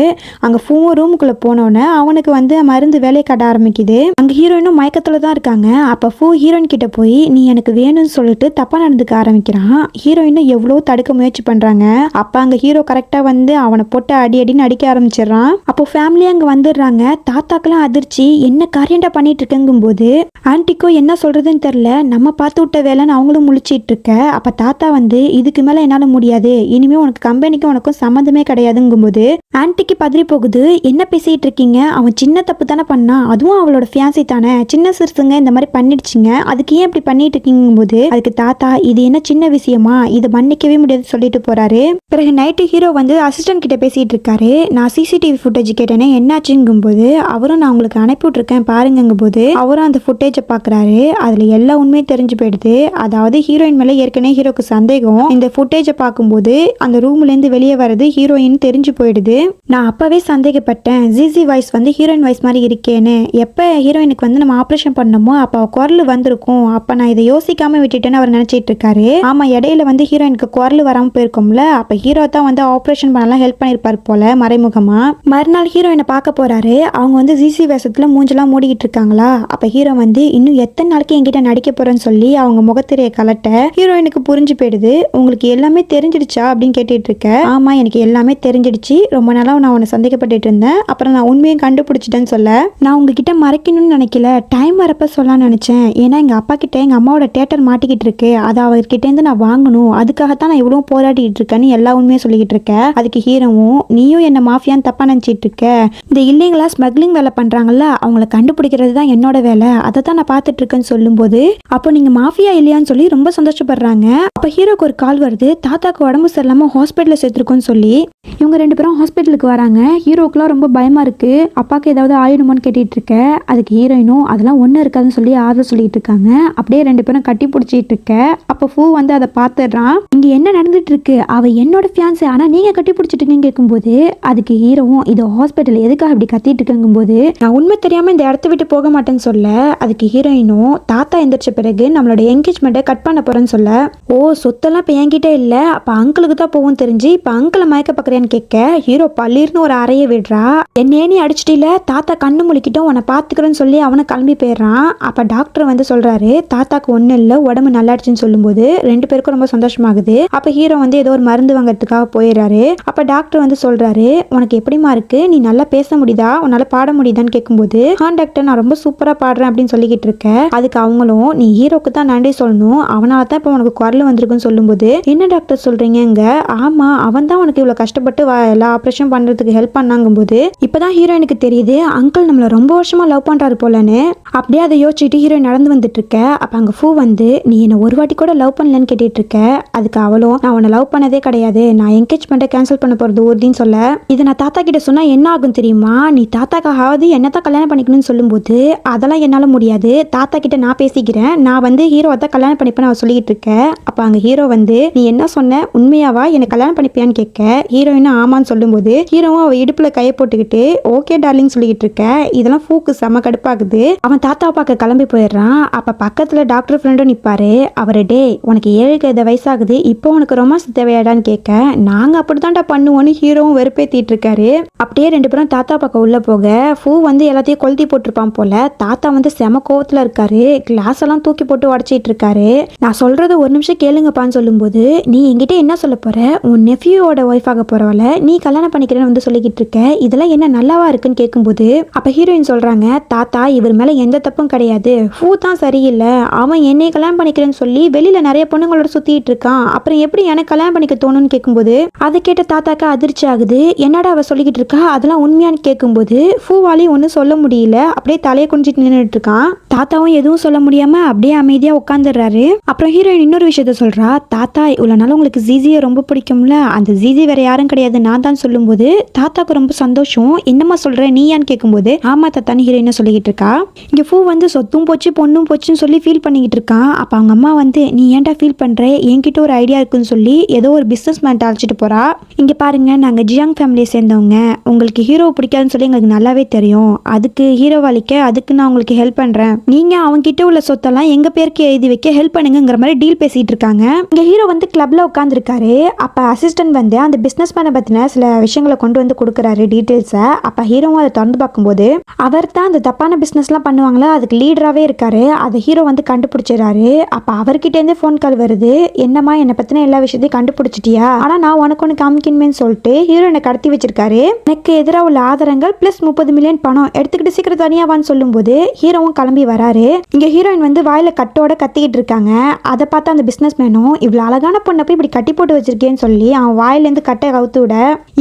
அங்கே ஃபோன் ரூமுக்குள்ளே போனோன்னே அவனுக்கு வந்து மருந்து வேலையை காட்ட ஆரம்பிக்குது. அங்கே ஹீரோயினும் மயக்கத்தில் தான் இருக்காங்க. அப்போ ஹீரோயின் கிட்ட போய் நீ எனக்கு வேணும்னு சொல்லிட்டு தப்பாக நடந்துக்க ஆரம்பிக்கிறான். ஹீரோயினும் எவ்வளோ தடுக்க முயற்சி பண்ணுறாங்க. அப்போ அங்கே ஹீரோ கரெக்டாக வந்து அவனை போட்டு அடி அடின்னு அடிக்க ஆரம்பிச்சிடறான். அப்போ ஃபேமிலி அங்கே வந்துடுறாங்க. தாத்தாக்கெல்லாம் அதிர்ச்சி, என்ன காரியண்டா பண்ணிட்டு இருக்குங்கும்போது ஆன்ட்டிக்கோ என்ன சொல்றதுன்னு தெரில, நம்ம பார்த்து விட்ட வேலைன்னு அவங்களும் முழிச்சிட்டு இருக்க. அப்போ தாத்தா வந்து இதுக்கு மேலே என்னால் முடியாது, இனிமே உனக்கு கம்பெனிக்கும் உனக்கும் சம்மந்தமே கிடையாதுங்கும்போது ஆன்ட்டிக்கு பதறி போகுது. என்ன பேசிட்டு இருக்கீங்க, அவன் சின்ன தப்பு தானே பண்ணான், அதுவும் அவளோட ஃபியான்சி தானே, சின்ன சிறுசுங்க இந்த மாதிரி பண்ணிடுச்சிங்க, அதுக்கு ஏன் இப்படி பண்ணிட்டு இருக்கீங்கும்போது அதுக்கு தாத்தா இது என்ன சின்ன விஷயமா, இதை மன்னிக்கவே முடியாது சொல்லிட்டு போறாரு. பிறகு நைட்டு ஹீரோ வந்து அசிஸ்டன்ட் கிட்ட பேசிட்டு இருக்காரு. நான் சிசிடிவி ஃபுட்டேஜ் கேட்டேனே என்னாச்சுங்கும்போது அவரும் நான் உங்களுக்கு அனுப்பி விட்டுருக்கேன் பாருங்கும்போது அவரும் அந்த ஃபுட்டேஜை பார்க்குறாரு. அதில் எல்லா உண்மையும் தெரிஞ்சு போயிடுது. அதாவது ஹீரோயின் மேலே ஏற்கனவே ஹீரோக்கு சந்தேகம். இந்த ஃபுட்டேஜை பார்க்கும்போது அந்த ரூம்லேருந்து வெளியே வர்றது ஹீரோயின் தெரிஞ்சு போயிடுது. நான் அப்பவே சந்தேகப்பட்டேன் ஜிசி வாய்ஸ் வந்து ஹீரோயின் வாய்ஸ் மாதிரி இருக்கேன்னு. எப்போ ஹீரோயினுக்கு வந்து நம்ம ஆப்ரேஷன் பண்ணமோ அப்போ குரல் வந்திருக்கும், அப்போ நான் இதை யோசிக்காம விட்டுட்டேன்னு அவர் நினச்சிட்டு இருக்காரு. ஆமாம், இடையில வந்து ஹீரோயினுக்கு குரல் வராமல் போயிருக்கோம்ல, அப்போ ஹீரோ தான் வந்து ஆப்ரேஷன் பண்ணலாம் ஹெல்ப் பண்ணியிருப்பார் போல மறைமுகமா. மறுநாள் ஹீரோயினை பார்க்க போறாரு. அவங்க வந்து ஜிசி வேஷத்தில் மூஞ்செல்லாம் மூடிக்கிட்டு இருக்காங்களா. அப்போ ஹீரோ வந்து இன்னும் எத்தனை நாளைக்கு என்கிட்ட நடிக்க போறேன்னு சொல்லி அவங்க முகத்திரையை கலட்ட ஹீரோயினுக்கு புரிஞ்சு போயிடுது. உங்களுக்கு எல்லாமே தெரிஞ்சிடுச்சா அப்படின்னு கேட்டுட்டு இருக்க. ஆமா எனக்கு எல்லாமே தெரிஞ்சிடுச்சு, ரொம்ப நாளாக நான் உன்னை சந்தேகப்பட்டு இருந்தேன், அப்புறம் நான் உண்மையும் கண்டுபிடிச்சிட்டேன்னு சொல்ல நான் உங்ககிட்ட மறைக்கணும்னு நினைக்கல, டைம் வரப்ப சொல்லலாம்னு நினைச்சேன். ஏன்னா எங்க அப்பா கிட்ட எங்க அம்மாவோட தியேட்டர் மாட்டிக்கிட்டு இருக்கு, அதை அவர்கிட்ட இருந்து நான் வாங்கணும், அதுக்காகத்தான் நான் இவ்வளவு போராடிட்டு இருக்கேன்னு எல்லா உண்மையும் சொல்லிக்கிட்டு இருக்கேன். அதுக்கு ஹீரோவும் நீயும் என்ன மாஃபியான்னு தப்பா நினைச்சிட்டு இருக்க, இந்த இல்லைங்களா ஸ்மக்லிங் வேலை பண்றாங்கல்ல அவங்கள கண்டுபிடிக்கிறது தான் என்னோட வேலை, அதை தான் நான் பார்த்துட்டு இருக்கேன்னு சொல்லும்போது அப்போ நீங்க மாஃபியா இல்லையான்னு சொல்லி ரொம்ப சந்தோஷப்படுறாங்க. அப்போ ஹீரோக்கு ஒரு கால் வருது, தாத்தாக்கு உடம்பு சரியில்லாம ஹாஸ்பிட்டலில் சேர்த்துருக்கோன்னு சொல்லி. இவங்க ரெண்டு பேரும் ஹாஸ்பிட்டலுக்கு வராங்க. ஹீரோக்குலாம் ரொம்ப பயமா இருக்கு, அப்பாக்கு ஏதாவது ஆயிடுமோன்னு கேட்டுட்டு இருக்க. அதுக்கு ஹீரோயினும் அதெல்லாம் ஒன்றும் இருக்காதுன்னு சொல்லி ஆறுதல் சொல்லிட்டு இருக்காங்க. அப்படியே ரெண்டு பேரும் கட்டி பிடிச்சிட்டு இருக்க. அப்போ ஃபூ வந்து அதை பார்த்துடுறான். இங்க என்ன நடந்துட்டு இருக்கு, அவ என்னோட ஃபியான்ஸே, ஆனா நீங்க கட்டி பிடிச்சிட்டு இருக்கீங்க கேட்கும்போது அதுக்கு ஹீரோவும் இது ஹாஸ்பிட்டல் எதுக்காக இப்படி கத்திட்டு இருக்குங்கும்போது நான் உண்மை தெரியாம இந்த இடத்த விட்டு போக மாட்டேன்னு சொல்ல. அதுக்கு ஹீரோயினும் தாத்தா எந்திரிச்ச பிறகு நம்மளோட என்கேஜ்மெண்ட்டை கட் பண்ண போறேன்னு சொல்ல. ஓ சொத்தெல்லாம் இப்போ என்கிட்ட இல்லை, அப்போ அங்கிளுக்கு தான் போகும் தெரிஞ்சு இப்போ அங்கிளை மயக்க பார்க்குறேன்னு கேட்க ஹீரோ பள்ளிர்னு ஒரு அறையை விடுறா. என்னையே நீ அடிச்சிட்டில, தாத்தா கண்ணு முழிக்கிட்டோம் உன்னை பார்த்துக்கிறேன்னு சொல்லி அவனை கிளம்பி போயிடுறான். அப்போ டாக்டர் வந்து சொல்றாரு தாத்தாக்கு ஒன்றும் இல்லை, உடம்பு நல்லாடுச்சுன்னு சொல்லும்போது ரெண்டு பேருக்கும் ரொம்ப சந்தோஷமாகுது. அப்போ ஹீரோ வந்து ஏதோ ஒரு மருந்து வாங்கறதுக்காக போயிடுறாரு. அப்போ டாக்டர் வந்து சொல்றாரு உனக்கு எப்படிமா இருக்கு, நீ நல்லா பேச முடியுதா, உன்னால பாட முடியுதான்னு கேட்கும்போது டாக்டர் நான் ரொம்ப சூப்பரா பாடுறேன் அப்படின்னு சொல்லிக்கிட்டு இருக்க. அதுக்கு அவங்களும் நீ ஹீரோக்கு தான் நன்றி சொல்லணும், அவனால தான் இப்போ உனக்கு குரல் வந்திருக்குன்னு சொல்லும்போது என்ன டாக்டர் சொல்றீங்க, ஆமா அவன் தான் உனக்கு இவ்வளவு கஷ்டப்பட்டு எல்லா ஆப்ரேஷன் பண்றதுக்கு ஹெல்ப் பண்ணாங்கும்போது இப்பதான் ஹீரோயினுக்கு தெரியுது அங்கிள் நம்மள ரொம்ப வருஷமா லவ் பண்றாரு போலன்னு. அப்படியே அதை யோசிச்சுட்டு ஹீரோயின் நடந்து வந்துட்டு இருக்க. அப்ப அங்க ஃபூ வந்து நீ என்ன ஒரு வாட்டி கூட லவ் பண்ணலன்னு கேட்டுட்டு இருக்க. அதுக்கு அவளும் நான் உன்னை லவ் பண்ணதே கிடையாது, நான் என்கேஜ்மெண்ட்டை கேன்சல் பண்ண போறது உறுதின்னு சொல்ல. இதை நான் தாத்தா கிட்ட சொன்னா என்ன ஆகும் தெரியுமா, நீ தாத்தாக்காவது என்னத்தான் கல்யாணம் பண்ணிக்கணும்னு சொல்லும்போது அதெல்லாம் என்னால முடியாது, தாத்தா கிட்ட நான் பேசிக்கிறேன், நான் வந்து ஹீரோவை தான் கல்யாணம் பண்ணிப்பேன் அவ சொல்லிட்டு இருக்க. அப்ப அங்க ஹீரோ வந்து நீ என்ன சொன்ன உண்மையாவா என்ன கல்யாணம் பண்ணிப்பியான்னு கேட்க ஹீரோயின் ஆமான்னு சொல்லும்போது ஹீரோவும் அவ இடுப்புல கையை போட்டுக்கிட்டு ஓகே டார்லிங் சொல்லிட்டு இருக்க. இதெல்லாம் ஃபூக்கு செம கடுப்பாகுது. அவன் தாத்தாவை பார்க்க கிளம்பி போயிடுறான். அப்ப பக்கத்துல டாக்டர் ஃப்ரெண்டும் நிப்பாரு. அவரு டே உனக்கு 7 வயசாகுது, இப்போ உனக்கு ரொமான்ஸ் தேவையாடான்னு கேட்க நாங்க அப்படித்தான்டா பண்ணுவோன்னு ஹீரோவும் வெறுப்பேத்திட்டு இருக்காரு. அப்படியே ரெண்டு பேரும் தாத்தா பக்கம் உள்ள போக ஃபூ வந்து எல்லாத்தையும் கொளுத்தி போட்டிருப்பான் போல. தாத்தா வந்து செம கோவத்துல இருக்காரு, கிளாஸ் எல்லாம் தூக்கி போட்டு உடச்சிட்டு இருக்காரு. நான் சொல்றது ஒரு நிமிஷம் கேளுங்கப்பான்னு சொல்லும்போது நீ என்கிட்ட என்ன சொல்ல போற? உன் நெஃப்யூவோட ஒய்ஃப் ஆக போறவள நீ கல்யாணம் பண்ணிக்கிறேன்னு வந்து சொல்லிக்கிட்டு இருக்க. இதெல்லாம் என்ன நல்லாவா இருக்குன்னு கேட்கும்போது அப்ப ஹீரோயின் சொல்றாங்க, தாத்தா இவர் மேல எந்த தப்பும் கிடையாது, ஃபூ தான் சரியில்லை. அவன் என்னை கல்யாணம் பண்ணிக்கிறேன்னு சொல்லி வெளியில நிறைய பொண்ணுங்களோட சுத்திட்டு இருக்கான். அப்புறம் எப்படி எனக்கு கல்யாணம் பண்ணிக்க தோணும்னு கேட்கும்போது அதை கேட்ட தாத்தாக்கு அதிர்ச்சி ஆகுது. என்னடா அவ சொல்லிக்கிட்டு இருக்கா, அதெல்லாம் உண்மையான்னு கேட்கும்போது ஃபூவாலையும் ஒன்றும் சொல்ல முடியல. அப்படியே தலையை குனிஞ்சிட்டு நின்றுட்டு இருக்கான். தாத்தாவும் எதுவும் சொல்ல முடியாம அப்படியே அமைதியா உட்காந்துடுறாரு. அப்புறம் ஹீரோயின் இன்னொரு விஷயத்த சொல்றா, தாத்தா இவ்வளவு நாள் உங்களுக்கு ஜிஜியை ரொம்ப பிடிக்கும்ல, அந்த ஜிஜி வேற யாரும் கிடையாது நான் தான் சொல்லும்போது தாத்தாக்கு ரொம்ப சந்தோஷம். என்னம்மா சொல்ற நீயான்னு கேட்கும்போது ஆமா தாத்தான்னு ஹீரோயின் சொல்லிக்கிட்டு இருக்கா. இங்க ஃபூ வந்து சொத்தும் போச்சு பொண்ணும் போச்சுன்னு சொல்லி ஃபீல் பண்ணிக்கிட்டு இருக்கான். அப்ப அவங்க அம்மா வந்து நீ ஏன்டா ஃபீல் பண்ற, என்கிட்ட ஒரு ஐடியா இருக்குன்னு சொல்லி ஏதோ ஒரு பிசினஸ் மேன் அழைச்சிட்டு போறா. இங்க பாருங்க, நாங்க ஜியாங் ஃபேமிலியை சேர்ந்தவங்க, உங்களுக்கு ஹீரோ பிடிக்காதுன்னு சொல்லி எங்களுக்கு நல்லாவே தெரியும். அதுக்கு ஹீரோ வலிக்க அதுக்கு நான் உங்களுக்கு ஹெல்ப் பண்றேன், நீங்க அவங்க கிட்ட உள்ள சொத்தெல்லாம் எங்க பேருக்கு எழுதி வைக்க ஹெல்ப் பண்ணுங்கிற மாதிரி டீல் பேசிட்டு இருக்காங்க. இங்க ஹீரோ வந்து கிளப்ல உட்காந்துருக்காரு. அப்ப அசிஸ்டன்ட் வந்து அந்த பிசினஸ் மேனை பத்தின சில விஷயங்களை கொண்டு வந்து கொடுக்குறாரு டீட்டெயில்ஸை. அப்ப ஹீரோவும் அதை திறந்து பார்க்கும்போது அவர் தான் அந்த தப்பான பிசினஸ்லாம் பண்ணுவாங்களா அதுக்கு லீடராகவே இருக்காரு. அதை ஹீரோ வந்து கண்டுபிடிச்சிடறாரு. அப்ப அவர்கிட்ட இருந்து ஃபோன் கால் வருது, என்னம்மா என்னை பத்தின எல்லா விஷயத்தையும் கண்டுபிடிச்சிட்டியா, ஆனா நான் உனக்கு ஒன்று காமிக்கணுமேன்னு சொல்லிட்டு ஹீரோ என்னை கடத்தி வச்சிருக்காரு. எனக்கு எதிராக உள்ள ஆதாரங்கள் பிளஸ் 30 மில்லியன் பணம் எடுத்துக்கிட்டு சீக்கிரம் தனியாவான்னு சொல்லும்போது ஹீரோவும் கிளம்பி வராரு. இங்க ஹீரோயின் வந்து வாயில கட்டோட கத்திக்கிட்டு இருக்காங்க. அதை பார்த்து அந்த பிசினஸ் மேனும் இவ்வளவு அழகான பொண்ணை போய் இப்படி கட்டி போட்டு வச்சிருக்கேன்னு சொல்லி அவன் வாயிலேருந்து கட்டை கவுத்து விட,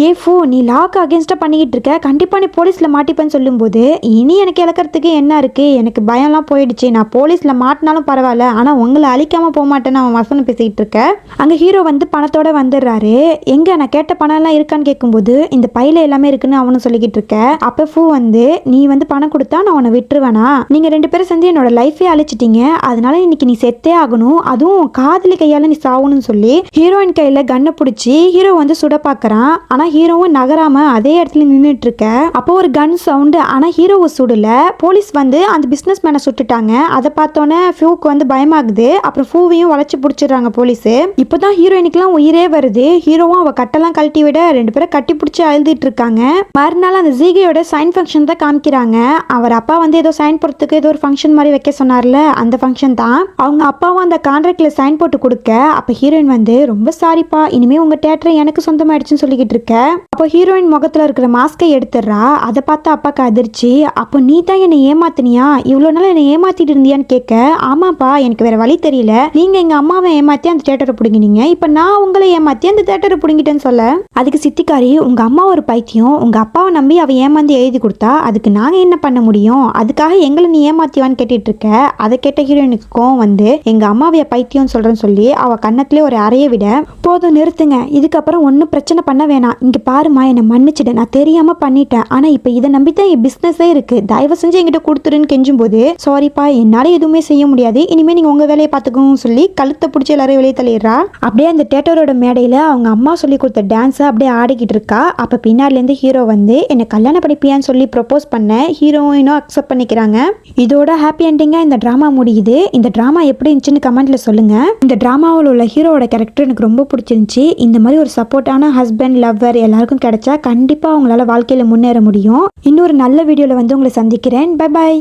ஏ ஃபூ நீ லாக்கு அகேன்ஸ்டா பண்ணிக்கிட்டு இருக்க, கண்டிப்பா நீ போலீஸ்ல மாட்டிப்பேன்னு சொல்லும்போது இனி எனக்கு இழக்கிறதுக்கு என்ன இருக்கு, எனக்கு பயம்லாம் போயிடுச்சு, நான் போலீஸ்ல மாட்டினாலும் பரவாயில்ல ஆனா உங்களை அழிக்காம போக மாட்டேன்னு அவன் வசனம் பேசிக்கிட்டு இருக்க. அங்க ஹீரோ வந்து பணத்தோட வந்துடுறாரு. எங்க நான் கேட்ட பணம் எல்லாம் இருக்கான்னு கேட்கும்போது இந்த பையில எல்லாமே இருக்குன்னு அவனும் சொல்லிக்கிட்டு இருக்க. அப்ப ஃபூ வந்து நீ வந்து பணம் கொடுத்தா நான் உன்னை விட்டுருவேனா, நீங்க 2 பேரும் சேர்ந்து என்னோட லைஃபே அழிச்சிட்டீங்க, அதனால இன்னைக்கு நீ செத்தே ஆகணும், அதுவும் காதலி கையால நீ சாவணும்னு சொல்லி ஹீரோயின் கையில கண்ணை பிடிச்சி ஹீரோ வந்து சுட பாக்குறான். ஆனா ஹீரோவும் நகராம அதே இடத்துல நின்றுட்டு இருக்க. அப்போ ஒரு கன் சவுண்டு, ஆனா ஹீரோவை சுடல. போலீஸ் வந்து அந்த பிசினஸ் மேனை சுட்டுட்டாங்க. அதை பார்த்தோன்னே ஃபியூக்கு வந்து பயமாகுது. அப்புறம் ஃபூவையும் வளைச்சு பிடிச்சிடுறாங்க போலீஸ். இப்போதான் ஹீரோயினுக்குலாம் உயிரே வருது. ஹீரோவும் அவ கட்டெல்லாம் கழட்டி விட 2 பேரும் கட்டி பிடிச்சி அழுதுட்டு இருக்காங்க. மறுநாள் அந்த ஜீகையோட சைன் ஃபங்க்ஷன் தான் காமிக்கிறாங்க. அவர் அப்பா வந்து ஏதோ சைன் போடுறதுக்கு ஏதோ ஒரு ஃபங்க்ஷன் மாதிரி வைக்க சொன்னார்ல, அந்த ஃபங்க்ஷன் தான். அவங்க அப்பாவும் அந்த கான்ட்ராக்ட்ல சைன் போட்டு கொடுக்க, அப்ப ஹீரோயின் வந்து ரொம்ப சாரிப்பா, இனிமே உங்க தியேட்டர் எனக்கு சொந்தமாயிடுச்சுன்னு சொல்லிக்கிட்டு இருக்க. அப்போ ஹீரோயின் முகத்துல இருக்கிற மாஸ்கை எடுத்துடுறா. அதை பார்த்து அப்பாக்கு அதிர்ச்சி. அப்போ நீ தான் என்னை ஏமாத்தினியா, இவ்வளவு நாள் என்னை ஏமாத்திட்டு இருந்தியான்னு கேட்க, ஆமாப்பா எனக்கு வேற வழி தெரியல, நீங்க எங்க அம்மாவை ஏமாத்தி அந்த தியேட்டரை பிடிங்கினீங்க, இப்ப நான் உங்களை ஏமாத்தி அந்த தியேட்டரை பிடிங்கிட்டேன்னு சொல்ல, அதுக்கு சித்திக்காரி உங்க அம்மா ஒரு பைத்தியம், உங்க அப்பாவை நம்பி அவ ஏமாந்து எழுதி கொடுத்தா அதுக்கு நாங்க என்ன பண்ண முடியும், அதுக்காக எங்களை நீ ஏமாத்திவான்னு கேட்டுட்டு இருக்க. அதை கேட்ட ஹீரோயினுக்கு கோவம் வந்து எங்க அம்மாவைய பைத்தியம் சொல்றேன்னு சொல்லி அவ கண்ணத்திலே ஒரு அறைய விட, போதும் நிறுத்துங்க, இதுக்கப்புறம் ஒன்னும் பிரச்சனை பண்ண வேணாம், இங்க பாருமா என்னை மன்னிச்சிடு, நான் தெரியாம பண்ணிட்டேன், ஆனா இப்ப இதை நம்பித்தான் என் பிசினஸே இருக்கு, தயவு செஞ்சு என்கிட்ட கொடுத்துருன்னு கெஞ்சும் போது, சாரிப்பா என்னால எதுவுமே செய்ய முடியாது, இனிமே நீங்க உங்க வேலையை பார்த்துக்கோன்னு சொல்லி கழுத்தை பிடிச்சி எல்லாரும் வெளியே தள்ளிடுறா. அப்படியே அந்த தியேட்டரோட மேடையில அவங்க அம்மா சொல்லி கொடுத்த டான்ஸை அப்படியே ஆடிக்கிட்டு இருக்கா. அப்ப பின்னாடில இருந்து ஹீரோ வந்து என்னை கல்யாணம் பண்ணிப்பியான்னு சொல்லி ப்ரொபோஸ் பண்ண ஹீரோயினும் அக்செப்ட் பண்ணிக்கிறாங்க. இதோட ஹாப்பி எண்டிங்கா இந்த டிராமா முடியுது. இந்த டிராமா எப்படி இருந்துச்சுன்னு கமெண்ட்ல சொல்லுங்க. இந்த டிராமாவில் உள்ள ஹீரோவோட கேரக்டர் எனக்கு ரொம்ப பிடிச்சிருந்துச்சு. இந்த மாதிரி ஒரு சப்போர்ட்டான ஹஸ்பண்ட் லவ்வர் எல்லாருக்கும் கிடைச்சா கண்டிப்பா அவங்களால வாழ்க்கையில முன்னேற முடியும். இன்னொரு நல்ல வீடியோல வந்து உங்களை சந்திக்கிறேன். Bye bye.